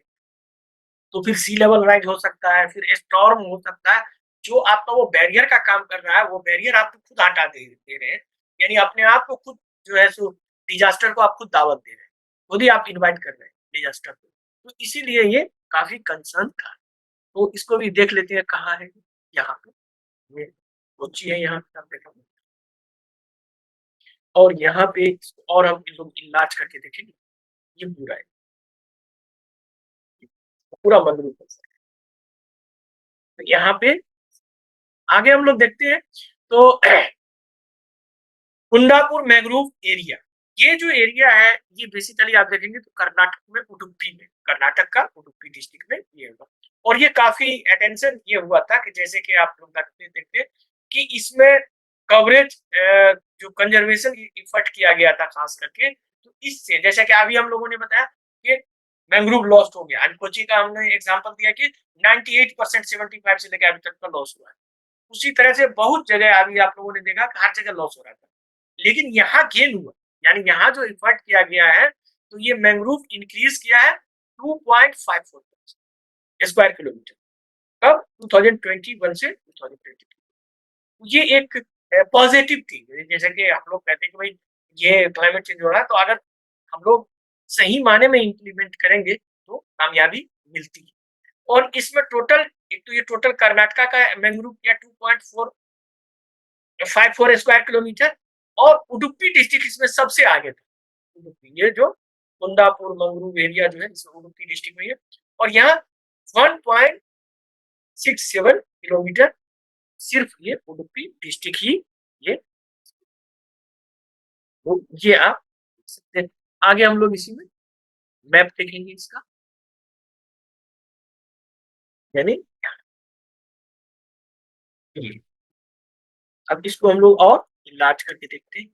तो फिर सी लेवल राइज हो सकता है, फिर स्टॉर्म हो सकता है, जो आपका वो बैरियर का काम कर रहा है वो बैरियर आप खुद हटा दे रहे हैं, यानी अपने आप को खुद जो है सो डिजास्टर को आप खुद दावत दे रहे हैं, खुद ही आप इन्वाइट कर रहे हैं डिजास्टर को। तो इसीलिए ये काफी कंसर्न था। तो इसको भी देख लेते हैं कहाँ है, यहाँ पे ये कोच्चि है, यहाँ पे आप देखो, और यहाँ पे और हम लोग इलाज करके देखेंगे, ये पूरा है, पूरा मंदिर। तो यहाँ पे आगे हम लोग देखते हैं तो कुंडापुर मैंग्रोव एरिया, ये जो एरिया है ये बेसिकली आप देखेंगे तो कर्नाटक में उडुपी में, कर्नाटक का उडुपी डिस्ट्रिक्ट में ये होगा। और ये काफी अटेंशन ये हुआ था कि जैसे कि आप लोग देखते कि इसमें कवरेज जो कंजर्वेशन इफर्ट किया गया था खास करके, तो इससे जैसा कि अभी हम लोगों ने बताया कि मैंग्रोव लॉस्ट हो गया, कोची का हमने एग्जांपल दिया कि 98% 75 से लेकर अभी तक का लॉस हुआ है। उसी तरह से बहुत जगह अभी आप लोगों ने देखा हर जगह लॉस हो रहा था, लेकिन यहाँ गेन हुआ, यानी यहाँ जो इफर्ट किया गया है तो ये मैंग्रोव इंक्रीज किया है 2.54 स्क्वायर किलोमीटर, कब 2021 से 2022। ये एक पॉजिटिव थी, जैसे कि हम लोग कहते हैं कि भाई ये क्लाइमेट चेंज हो रहा है, तो अगर हम लोग सही माने में इम्प्लीमेंट करेंगे तो कामयाबी मिलती है। और इसमें टोटल, एक तो ये टोटल कर्नाटका का मैंग्रोव किया 2.54 स्क्वायर किलोमीटर, और उडुपी डिस्ट्रिक्ट इसमें सबसे आगे था। उडुपी, ये जो कुंदापुर मैंग्रोव एरिया जो है इसमें उडुपी डिस्ट्रिक्ट में है, और यहाँ 1.67 किलोमीटर सिर्फ ये उडुपी डिस्ट्रिक्ट ही ये, तो ये आप देख सकते हैं। आगे हम लोग इसी में मैप देखेंगे इसका, यानी ये। अब इसको हम लोग और इलाज करके देखते हैं।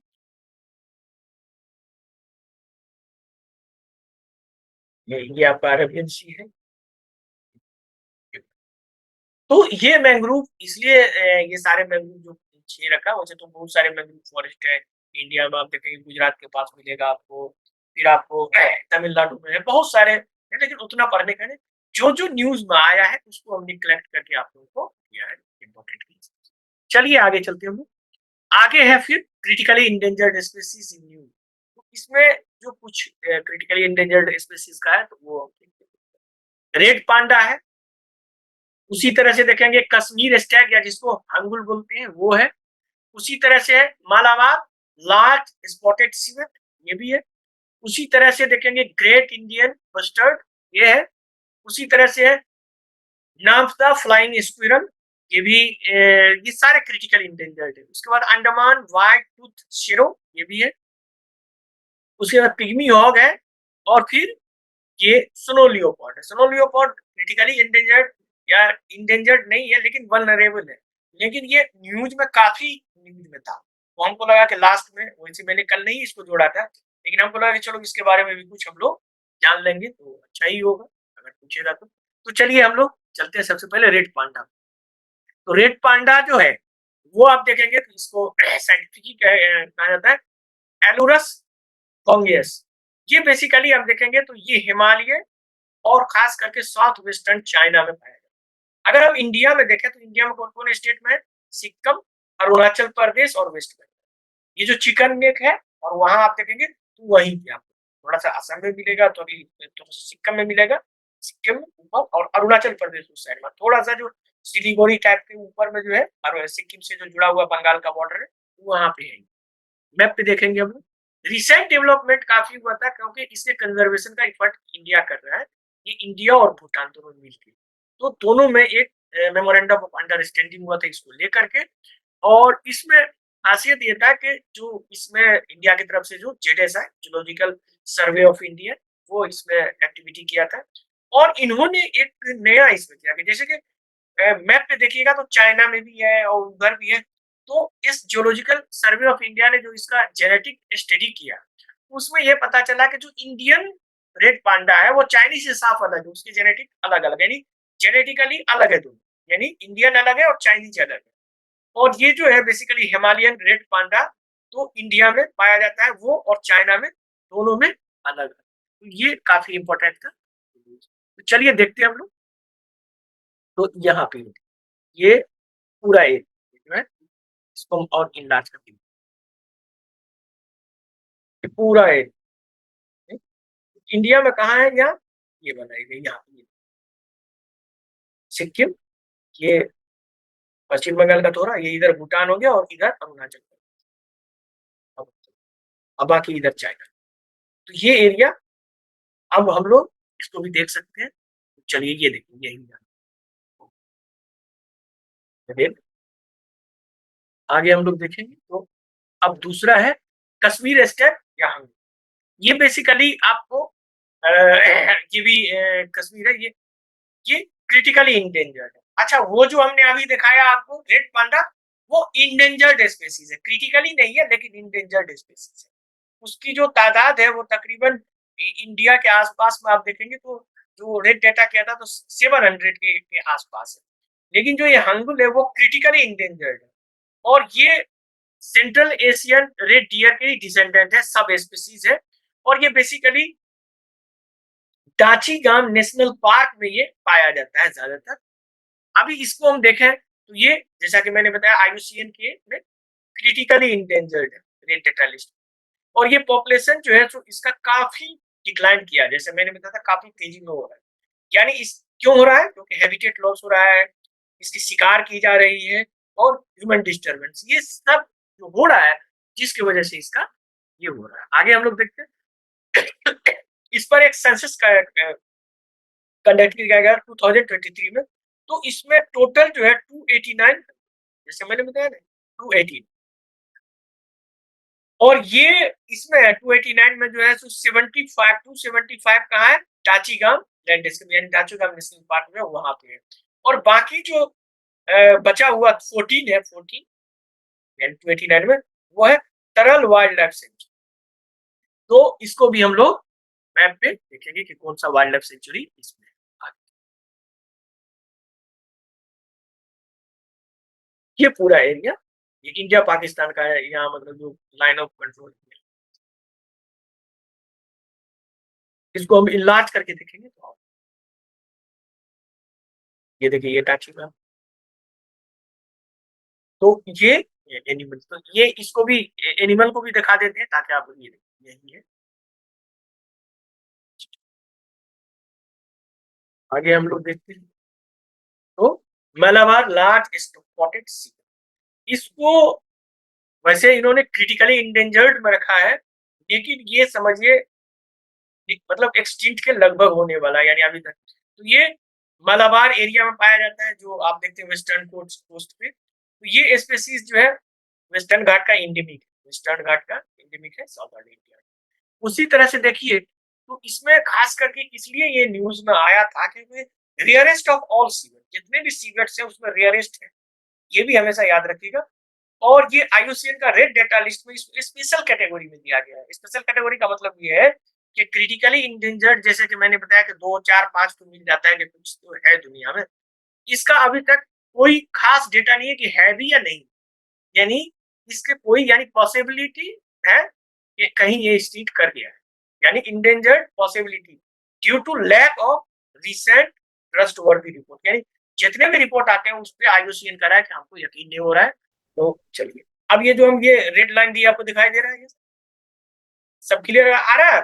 ये आपका अरेबियन सी है। तो ये मैंग्रोव इसलिए ये सारे मैंग्रोव जो छे रखा, वैसे तो बहुत सारे मैंग्रोव फॉरेस्ट है इंडिया में, आप देखेंगे गुजरात के पास मिलेगा आपको, फिर आपको तमिलनाडु में है, बहुत सारे है, लेकिन उतना पढ़ने का नहीं। जो जो न्यूज में आया है उसको हमने कलेक्ट करके आप लोगों को दिया है, इम्पोर्टेंट। चलिए आगे चलते हैं। आगे है फिर critically endangered species in new. तो इसमें जो कुछ क्रिटिकली इंडेंजर्ड स्पीसीज का है, तो वो रेड पांडा है, उसी तरह से देखेंगे कश्मीर स्टैग या जिसको हंगुल बोलते हैं वो है, उसी तरह से है मालाबार लार्ज स्पॉटेड सिवेट, ये भी है, उसी तरह से देखेंगे ग्रेट इंडियन बस्टर्ड, ये है, उसी तरह से है नाम्फदा फ्लाइंग स्क्विरल, ये भी ये सारे क्रिटिकल इंडेंजर्ड है। उसके बाद अंडमान व्हाइट टूथ शेरो, ये भी है, उसके बाद पिग्मी हॉग है, और फिर ये स्नो लियोपार्ड है। स्नो लियोपार्ड क्रिटिकली इंडेंजर्ड या इंडेंजर्ड नहीं है लेकिन वल्नरेबल है, लेकिन ये न्यूज में काफी न्यूज में था, तो हमको लगा कि लास्ट में, वैसे मैंने कल नहीं इसको जोड़ा था, लेकिन हमको लगा कि चलो इसके बारे में भी कुछ हम लोग जान लेंगे तो अच्छा ही होगा अगर पूछेगा तो चलिए हम लोग चलते हैं सबसे पहले रेड पांडा। तो रेड पांडा जो है वो आप देखेंगे तो इसको साइंटिफिकली कहा जाता है एलुरस कॉन्गियस। ये बेसिकली आप देखेंगे तो ये हिमालय और खास करके साउथ वेस्टर्न चाइना में पाया जाता है। अगर हम इंडिया में देखें तो इंडिया में कौन कौन स्टेट में है, सिक्किम, अरुणाचल प्रदेश और वेस्ट बंगाल। ये जो चिकन नेक है और वहां आप देखेंगे तो वहीं पे आपको थोड़ा सा असम में मिलेगा, तो अभी थोड़ा सा सिक्किम में मिलेगा, सिक्किम ऊपर, और अरुणाचल प्रदेश उस साइड में थोड़ा सा जो सिलीगुड़ी टाइप के ऊपर में जो है, और सिक्किम से जो जुड़ा हुआ बंगाल का बॉर्डर है वहां पे है। मैप पे देखेंगे हम लोग, रिसेंट डेवलपमेंट काफी हुआ था क्योंकि इससे कंजर्वेशन का इफर्ट इंडिया कर रहा है, ये इंडिया और भूटान दोनों मिलकर, तो दोनों में एक मेमोरेंडम ऑफ अंडरस्टैंडिंग हुआ था इसको लेकर के। और इसमें खासियत ये था कि जो इसमें इंडिया की तरफ से जो ZSI zoological survey of India, वो इसमें एक्टिविटी किया था, और इन्होंने एक नया इसमें किया कि जैसे कि मैप पे देखिएगा तो चाइना में भी है और उधर भी है, तो इस जियोलॉजिकल सर्वे ऑफ इंडिया ने जो इसका जेनेटिक स्टडी किया, उसमें यह पता चला कि जो इंडियन रेड पांडा है वो चाइनीज से साफ अलग है, उसकी जेनेटिक अलग अलग, यानी जेनेटिकली अलग है दोनों, यानी इंडियन अलग है और चाइनीज अलग है। और ये जो है बेसिकली हिमालयन रेड पांडा, तो इंडिया में पाया जाता है वो, और चाइना में, दोनों में अलग है, तो ये काफी इंपॉर्टेंट था। तो चलिए देखते हैं हम लोग। तो यहाँ पे ये पूरा एरिया जो है इसको हम और इनलार्ज करके पूरा एरिया इंडिया में कहाँ है, यहाँ ये बनाई गई, यहाँ पे सिक्किम, ये पश्चिम बंगाल का थोड़ा, ये इधर भूटान हो गया और इधर अरुणाचल, अब अब बाकी इधर चाइना। तो ये एरिया अब हम लोग इसको भी देख सकते हैं। तो चलिए ये देखिए, यही आगे हम लोग देखेंगे। तो अब दूसरा है कश्मीर स्टेप या हंगुल, ये बेसिकली आपको ये भी कश्मीर है, ये क्रिटिकली इंडेंजर्ड है। अच्छा, वो जो हमने अभी दिखाया आपको रेड पांडा, वो इंडेंजर्ड स्पेसीज है, क्रिटिकली नहीं है लेकिन इंडेंजर्ड स्पेसीज है। उसकी जो तादाद है वो तकरीबन इंडिया के आसपास में आप देखेंगे तो जो रेड डेटा किया था तो 700 के आसपास है, लेकिन जो ये हंगुल है वो क्रिटिकली इंडेंजर्ड है, और ये सेंट्रल एशियन रेड डियर के डिसेंडेंट है, सब स्पीसीज है, और ये बेसिकली दाचीगाम नेशनल पार्क में ये पाया जाता है ज्यादातर। अभी इसको हम देखें तो ये जैसा कि मैंने बताया IUCN के में क्रिटिकली इंडेंजर्ड है रेड डेटा लिस्ट, और ये पॉपुलेशन जो है तो इसका काफी डिक्लाइन किया, जैसे मैंने बताया था काफी तेजी में हो रहा है। यानी इस क्यों हो रहा है? क्योंकि हैबिटेट लॉस हो रहा है, इसकी शिकार की जा रही है, और ह्यूमन डिस्टर्बेंस, ये सब जो हो रहा है जिसकी वजह से इसका ये हो रहा है। आगे हम लोग देखते हैं इस पर एक सेंसस कंडक्ट किया गया 2023 में, तो इसमें टोटल जो है 289, जैसे मैंने बताया ना 218, और ये इसमें 289 में जो है 275 कहाँ है? टाचीगाम लैंडस्केप यानी टाचीगाम नेशनल पार्क में, वहां पे है। और बाकी जो बचा हुआ 14 है, 14 यानी 289 में, वो है तरल वाइल्ड लाइफ सेंचुरी। तो इसको भी हम लोग मैप पे देखेंगे कि कौन सा वाइल्ड लाइफ सेंचुरी इसमें है। ये पूरा एरिया ये इंडिया पाकिस्तान का है, यहाँ मतलब जो लाइन ऑफ कंट्रोल, इसको हम इलाज करके देखेंगे तो ये देखिए ये टाचीगाम, तो ये एनिमल, तो ये इसको भी एनिमल को भी दिखा देते हैं ताकि आप ये यही है। आगे हम लोग देखते हैं तो मलाबार लार्ज स्पॉटेड सी, इसको वैसे इन्होंने क्रिटिकली इंडेंजर्ड में रखा है, लेकिन ये समझिए मतलब एक्सटिंक्ट के लगभग होने वाला है, यानी अभी तक। तो ये मलाबार एरिया में पाया जाता है, जो आप देखते हैं वेस्टर्न कोस्ट पे। तो ये स्पेसीज जो है वेस्टर्न घाट का इंडेमिक है, वेस्टर्न घाट का इंडेमिक है साउदर्न इंडिया। उसी तरह से देखिए तो इसमें खास करके इसलिए ये न्यूज में आया था क्योंकि रियरेस्ट ऑफ ऑल सीवेट, जितने भी सीवेट्स है उसमें रियरेस्ट है, ये भी हमेशा याद रखिएगा। और ये IUCN का रेड डेटा लिस्ट में स्पेशल कैटेगरी में दिया गया है। स्पेशल कैटेगरी का मतलब ये है कि क्रिटिकली इंडेंजर्ड, जैसे कि मैंने बताया कि 2 4 5 तो मिल जाता है कि कुछ तो है दुनिया में, इसका अभी तक कोई खास डेटा नहीं है कि है भी या नहीं, यानी इसके कोई यानी पॉसिबिलिटी है कि कहीं ये स्टीट कर गया है, यानी endangered possibility due to lack of recent trustworthy report, यानी जितने भी रिपोर्ट आते हैं उस पर IUCN कर रहा है कि हमको यकीन नहीं हो रहा है। तो चलिए अब ये जो हम ये रेड लाइन दी आपको दिखाई दे रहा है, ये सब क्लियर आ रहा है?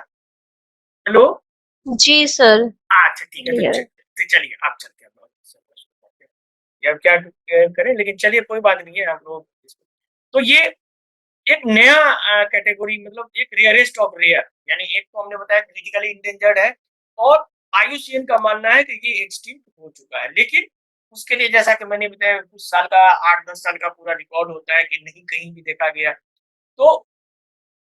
हेलो, जी सर। अच्छा ठीक है, क्लियर। तो चलिए आप चलते हैं अब क्या करें, लेकिन चलिए कोई बात नहीं है, हम लोग तो ये एक नया कैटेगरी मतलब एक रेयरेस्ट ऑफ रेयर, यानी एक तो हमने बताया क्रिटिकली इंडेंजर्ड है, और IUCN का मानना है कि ये एक्सटिंक्ट हो चुका है, लेकिन उसके लिए जैसा कि मैंने बताया कुछ साल का 8-10 साल का पूरा रिकॉर्ड होता है कि नहीं कहीं भी देखा गया। तो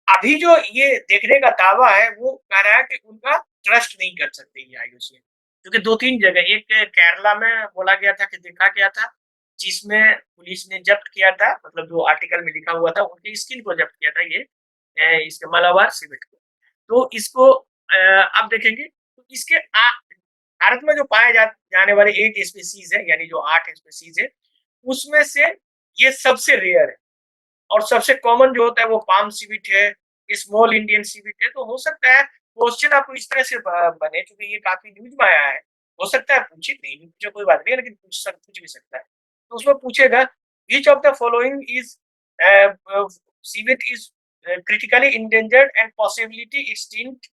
अभी जो ये देखने का दावा है वो कह रहा है कि उनका ट्रस्ट नहीं कर सकते ये IUCN, क्योंकि 2-3 जगह, एक केरला में बोला गया था कि देखा गया था जिसमें पुलिस ने जब्त किया था, मतलब जो आर्टिकल में लिखा हुआ था उनकी स्किन को जब्त किया था ये इसके मलाबार सिमेंट को। तो इसको अब देखेंगे तो इसके भारत में जो पाए जाने वाले 8 स्पीसीज है, यानी जो 8 स्पीसीज है उसमें से ये सबसे रेयर है, और सबसे कॉमन जो होता है वो पाम सीविट है, स्मॉल इंडियन सीविट है। तो हो सकता है क्वेश्चन आपको इस तरह से बने, क्योंकि ये काफी न्यूज में आया है, हो सकता है पूछे, नहीं भी पूछे कोई बात नहीं, लेकिन पूछ भी सकता है। तो उसमें पूछेगा which of the following is civet is critically endangered and possibility extinct,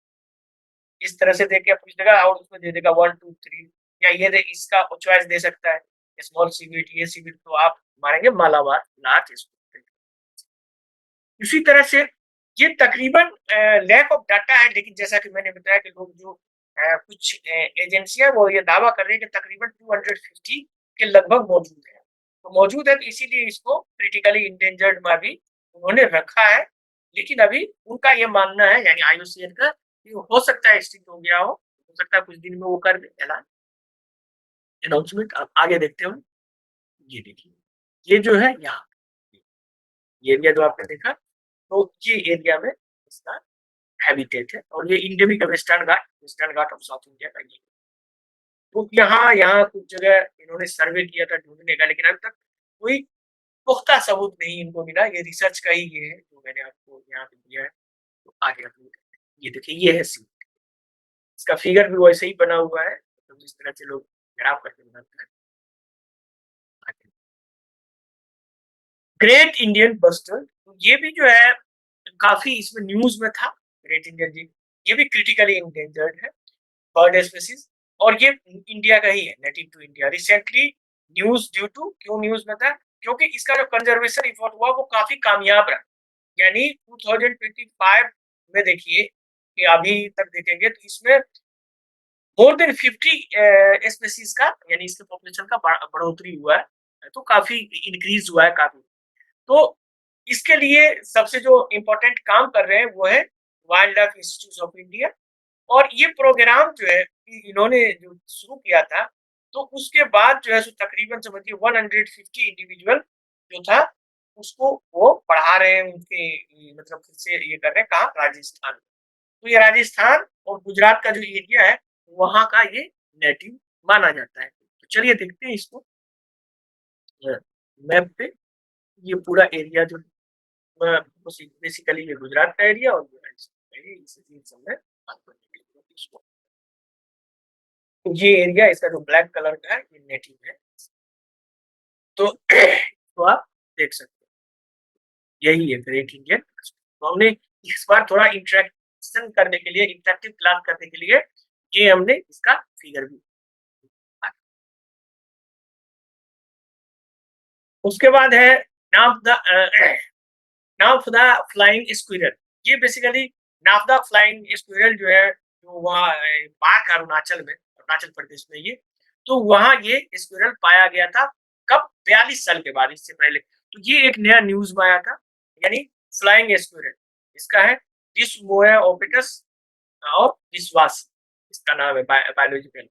इस तरह से देके पूछ देगा, और उसमें दे देगा 1 2 3, या ये इसका चॉइस दे सकता है स्मॉल सीविट, ये सीविट, तो आप मारेंगे मालाबार लार्ज स्पॉटेड। इसी तरह से ये तकरीबन लैक ऑफ डाटा है, लेकिन जैसा कि मैंने बताया कि लोग जो कुछ एजेंसियां वो ये दावा कर रही है कि तकरीबन 250 के लगभग मौजूद है, तो मौजूद है, तो इसीलिए इसको क्रिटिकली इंडेंजर्ड में भी उन्होंने रखा है, लेकिन अभी उनका ये मानना है यानी IUCN का कि हो सकता है एक्सटिंक्ट हो गया हो सकता है कुछ दिन में वो कर दे ऐलान अनाउंसमेंट। अब आगे देखते हो, ये देखिए ये जो है यहाँ ये एरिया जो आपने देखा, तो ये एरिया में इसका हैबिटेट है और ये इंडेमिक है western Ghat of south India का ये। तो यहाँ यहाँ कुछ जगह इन्होंने सर्वे किया था ढूंढने का, लेकिन अभी तक कोई पुख्ता सबूत नहीं इनको मिला। ये रिसर्च का ही ये है जो मैंने आपको यहाँ पे दिया है। तो आगे हम लोग ये देखिए ये है सी, इसका फिगर भी वैसे ही बना हुआ है तो जिस तरह से लोग ग्राफ करके बनाते हैं। ग्रेट इंडियन बस्टर्ड, तो ये भी जो है काफी इसमें न्यूज में था। ग्रेट इंडियन जी ये भी क्रिटिकली इंडेंजर्ड है बर्ड स्पीसीज और ये इंडिया का ही है, native to India. Recently news due to, क्यों न्यूज में था, क्योंकि इसका जो कंजर्वेशन एफर्ट हुआ वो काफी कामयाब रहा। यानी 2025 में देखिए कि अभी तक देखेंगे तो इसमें मोर देन 50 स्पीसीज का यानी इसके पॉपुलेशन का बढ़ोतरी हुआ है, तो काफी इंक्रीज हुआ है काफी। तो इसके लिए सबसे जो इम्पोर्टेंट काम कर रहे हैं वो है wild life institute of India. और ये प्रोग्राम जो है इन्होंने जो शुरू किया था, तो उसके बाद जो है सो तकरीबन समझिए 150 इंडिविजुअल जो था उसको वो पढ़ा रहे हैं उनके मतलब फिर से ये कर रहे हैं। कहाँ? राजस्थान। तो ये राजस्थान और गुजरात का जो एरिया है वहां का ये नेटिव माना जाता है। तो चलिए देखते हैं इसको मैप पे। ये पूरा एरिया जो बेसिकली ये गुजरात का एरिया और ये राजस्थान का एरिया, इस सब में बात करने के लिए इसको। तो ये एरिया इसका जो ब्लैक कलर का है ये नेटिव है। तो आप देख सकते हैं यही है ग्रेट इंडियन। तो हमने इस बार थोड़ा इंटरेक्शन करने के लिए, इंटरेक्टिव क्लास करने के लिए ये हमने इसका फिगर भी। उसके बाद है नाफदा फ्लाइंग स्क्विरल। ये बेसिकली नाफदा फ्लाइंग स्क्विरल जो है जो वहाँ पार्क अरुणाचल में, अरुणाचल प्रदेश में ये, तो वहाँ ये स्क्विरल पाया गया था। कब? 42 साल के बाद, इससे पहले। तो ये एक नया न्यूज में आया था यानी फ्लाइंग स्क्विरल। इसका है डिस्मोया ओपिटस और विश्वास इसका नाम है बायोलॉजिकल।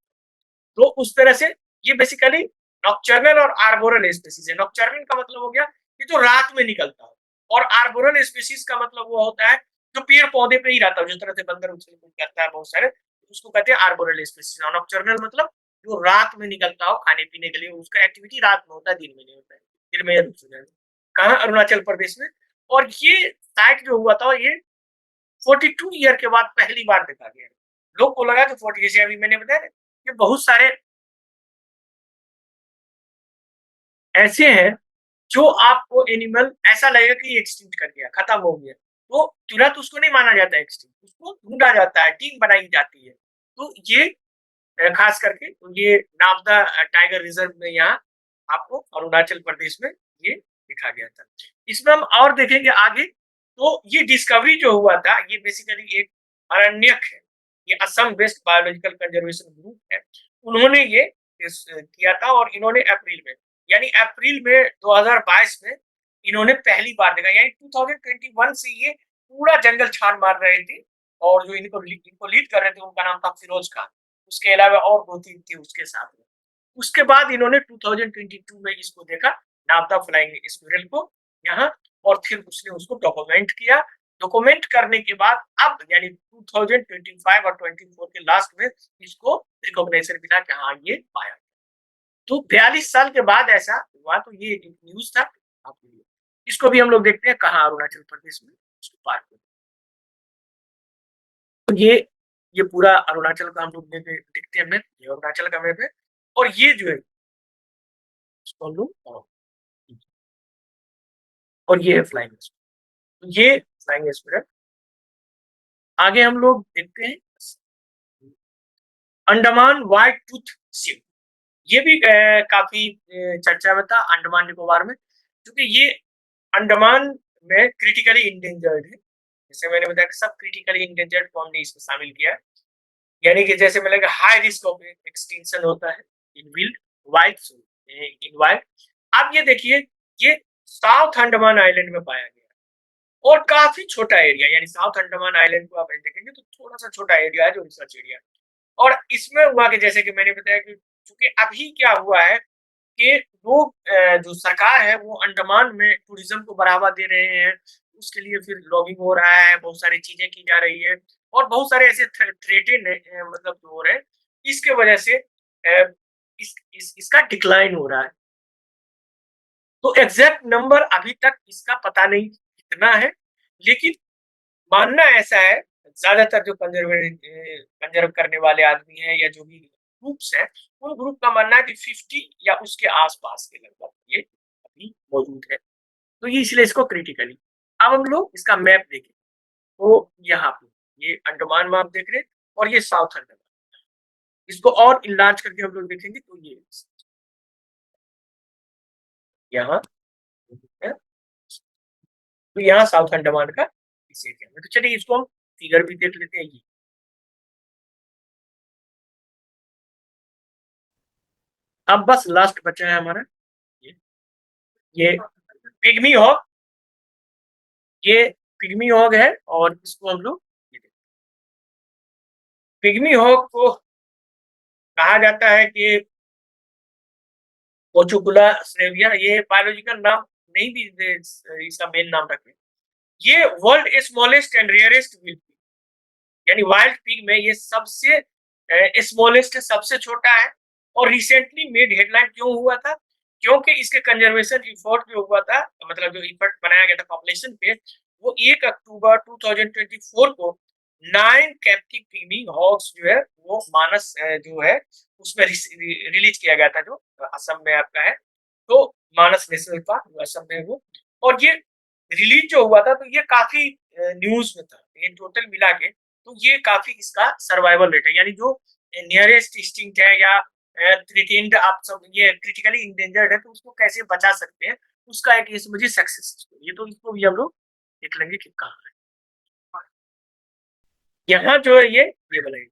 तो उस तरह से ये बेसिकली नॉक्टर्नल और आर्बोरल स्पीसीज है। नॉक्टर्नल का मतलब हो गया कि जो रात में निकलता हो, और आर्बोरल स्पीसीज का मतलब वो होता है जो पेड़ पौधे पे ही रहता है, जिस तरह से बंदर उछल कूद करता है बहुत सारे, उसको कहते हैं आर्बोरल स्पीसीज। और नॉक्टर्नल मतलब जो रात में निकलता हो खाने पीने के लिए, उसका एक्टिविटी रात में होता है, दिन में नहीं होता है। दिन में कहाँ? अरुणाचल प्रदेश में। और ये साइट जो हुआ था ये 42 ईयर के बाद पहली बार देखा गया। लोग को लगा कि 40, जैसे अभी मैंने बताया कि बहुत सारे ऐसे हैं जो आपको एनिमल ऐसा लगेगा कि एक्सटिंक्ट कर गया, खत्म हो गया, तो तुरंत उसको नहीं माना जाता एक्सटिंक्ट, उसको ढूंढा जाता है, टीम बनाई जाती है। तो ये खास करके तो ये नापदा टाइगर रिजर्व में यहाँ आपको अरुणाचल प्रदेश में ये दिखा गया था। इसमें हम और देखेंगे आगे। तो ये डिस्कवरी जो हुआ था ये बेसिकली एक अरण्यक है, ये Assam west biological conservation group है, उन्होंने ये किया था। और इन्होंने अप्रैल में यानी अप्रैल में 2022 में इन्होंने पहली बार देखा, यानी 2021 से ये पूरा जंगल छान मार रहे थे। और जो इनको लीड कर रहे थे उनका नाम था फिरोज खान। उसके अलावा और 2-3 थे उसके साथ में। उसके बाद इन्होंने 2022 में इसको देखा, नापदा फ्लाइंग स्क्विरल को यहाँ, और फिर उसने उसको डॉक्यूमेंट किया। डॉक्यूमेंट करने के बाद अब यानी 2025 और 24 के लास्ट में इसको रिकॉग्निशन मिला कि हाँ ये पाया। तो 42 साल के बाद ऐसा हुआ, तो ये न्यूज था आपके लिए। इसको भी हम लोग देखते हैं कहाँ? अरुणाचल प्रदेश में उसको पार्क में। तो ये पूरा अरुणाचल का हम लोग देखते हैं मैप, ये अरुणाचल का मैप है। और ये जो है इसको हम लोग और ये है फ्लाइंग स्क्विरल। तो ये फ्लाइंग स्क्विरल। आगे हम लोग देखते हैं अंडमान व्हाइट टूथ सील। ये भी काफी चर्चा में था अंडमान निकोबार में, क्योंकि ये अंडमान में क्रिटिकली इंडेंजर्ड है। जैसे मैंने बताया कि सब क्रिटिकली इंडेंजर्ड को हमने इसमें शामिल किया है। यानी कि जैसे मतलब हाई रिस्क ऑफ एक्सटिंक्शन होता है इन विल्ड वाइल्ड, इन वाइल्ड। अब ये देखिए ये साउथ अंडमान आइलैंड में पाया गया और काफी छोटा एरिया, यानी साउथ अंडमान आइलैंड को आप देखेंगे तो थोड़ा सा छोटा एरिया है जो रिसर्च एरिया। और इसमें हुआ कि जैसे कि मैंने बताया कि चूंकि अभी क्या हुआ है कि लोग जो सरकार है वो अंडमान में टूरिज्म को बढ़ावा दे रहे हैं, उसके लिए फिर लॉबिंग हो रहा है, बहुत सारी चीजें की जा रही है और बहुत सारे ऐसे थ्रेटेड मतलब जो हो रहे हैं, इसके वजह से इसका डिक्लाइन हो रहा है। तो एग्जैक्ट नंबर अभी तक इसका पता नहीं कितना है, लेकिन मानना ऐसा है, ज्यादातर जो कंजर्व करने वाले आदमी हैं या जो भी ग्रुप्स हैं, उन ग्रुप का मानना है कि 50 या उसके आसपास के लगभग ये अभी मौजूद है। तो ये इसलिए इसको क्रिटिकली। अब हम लोग इसका मैप देखें तो यहाँ पे ये अंडमान मैप देख रहे हैं और ये साउथ अंडमान, इसको और इलाज करके हम लोग देखेंगे तो ये यहाँ है। तो यहाँ साउथ अंडमान का इस एरिया में, तो चलिए इसको हम फिगर भी देख लेते हैं। अब बस लास्ट बचा है हमारा ये पिग्मी हॉग, ये पिग्मी हॉग है और इसको हम लोग पिग्मी हॉग को कहा जाता है कि पोचुकुला श्रेविया, ये बायोलॉजिकल नाम नहीं भी इसका मेन नाम रखें। ये world smallest and rarest wild pig, यानी वाइल्ड पिग में ये सबसे स्मॉलेस्ट, सबसे छोटा है। और रिसेंटली मेड हेडलाइन क्यों हुआ था? क्योंकि इसके कंजर्वेशन इफोर्ट जो हुआ था, मतलब जो इफर्ट बनाया गया था पॉपुलेशन पे, वो 1 अक्टूबर 2024 को 9 कैप्टिव पिग्मी हॉग्स जो है वो मानस जो है उसमें रिलीज किया गया था, जो असम में आपका है। तो मानस नेशनल पार्क जो असम में है वो, और ये रिलीज जो हुआ था तो ये काफी न्यूज में था। ये टोटल मिला के तो ये काफी इसका सर्वाइवल रेट है, यानी जो नियरेस्ट एक्सटिंक्ट है या थ्रेटेंड, आप सब ये क्रिटिकली इंडेंजर्ड है तो उसको कैसे बचा सकते हैं, उसका एक ये समझिए सक्सेस। ये तो इसको भी हम लोग देख लेंगे कि कहाँ है। यहाँ जो है ये बनाएंगे,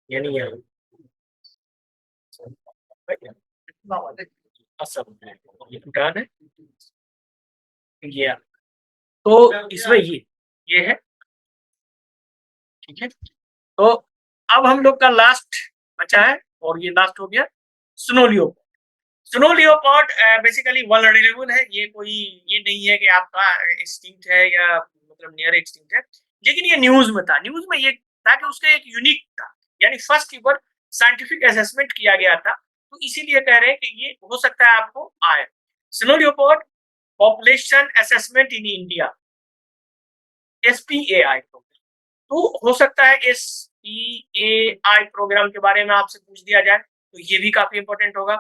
यानी यहाँ असम है, ये भूटान है, ये तो इसमें ये है, ठीक है। तो अब हम लोग का लास्ट बचा है और ये लास्ट हो गया snow leopard. Snow leopard basically vulnerable है, ये कोई ये नहीं है कि आपका एक्सटिंक्ट है या मतलब नियर एक्सटिंक्ट है, लेकिन ये न्यूज में था। न्यूज में ये था कि उसका एक यूनिक था, यानी फर्स्ट ईवर साइंटिफिक असेसमेंट किया गया था, तो इसीलिए कह रहे हैं कि ये हो सकता है आपको आए। Snow leopard population assessment in India, SPAI तो हो सकता है SPAI प्रोग्राम के बारे में आपसे पूछ दिया जाए तो ये भी काफी इंपॉर्टेंट होगा।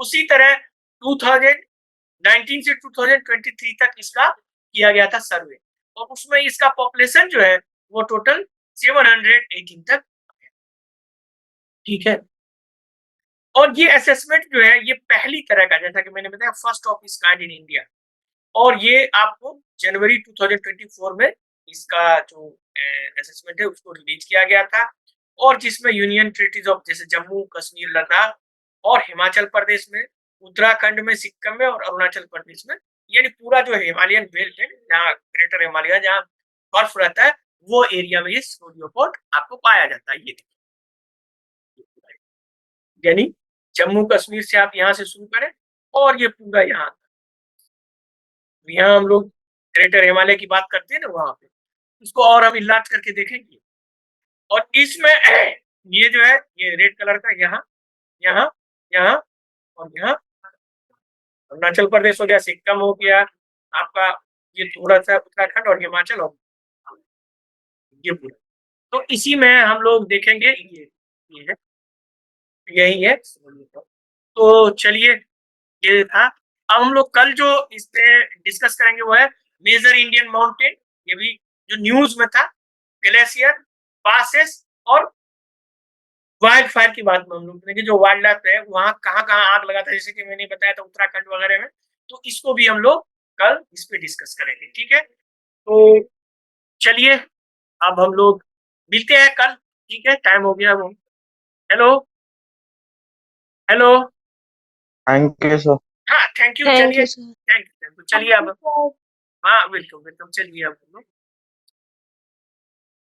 उसी तरह 2019 से 2023 तक इसका किया गया था सर्वे, और उसमें इसका पॉपुलेशन जो है वो टोटल 718 तक, ठीक है। और ये असेसमेंट जो है ये पहली तरह का, जैसा कि मैंने बताया, फर्स्ट ऑफ इस काइंड इन इंडिया, और ये आपको जनवरी 2024 में इसका जो असेसमेंट है उसको रिलीज किया गया था, और जिसमें यूनियन टेरिटरीज ऑफ जैसे जम्मू कश्मीर, लद्दाख और हिमाचल प्रदेश में, उत्तराखंड में, सिक्किम में और अरुणाचल प्रदेश में, यानी पूरा जो हिमालयन बेल्ट है जहाँ ग्रेटर हिमालय जहाँ बर्फ रहता है वो एरिया में ये स्नो लियोपार्ड आपको पाया जाता है। ये यानी जम्मू कश्मीर से आप यहाँ से शुरू करें और ये पूरा यहाँ हम लोग ग्रेटर हिमालय की बात करते हैं ना, वहां पे इसको और हम इलाज करके देखेंगे। और इसमें ये जो है ये रेड कलर का यहाँ यहाँ यहाँ और यहाँ अरुणाचल प्रदेश हो गया, सिक्किम हो गया आपका, ये थोड़ा सा उत्तराखंड और हिमाचल और ये पूरा। तो इसी में हम लोग देखेंगे ये है, यही है। तो चलिए ये था। अब हम लोग कल जो इस पे डिस्कस करेंगे वो है मेजर इंडियन माउंटेन, ये भी जो न्यूज में था, ग्लेशियर, पासेस और वाइल्ड फायर की बात में हम लोग करेंगे, जो वाइल्ड लाइफ है वहां कहाँ कहाँ आग लगा था, जैसे कि मैंने बताया था उत्तराखंड वगैरह में, तो इसको भी हम लोग कल इस पे डिस्कस करेंगे, ठीक है। तो चलिए अब हम लोग मिलते हैं कल, ठीक है, टाइम हो गया वो। Hello hello, thank you sir. हाँ थैंक यू, थैंक चलिए यू सर। थैंक यू चलिए अब हाँ, वेलकम, वेलकम। चलिए अब हम लोग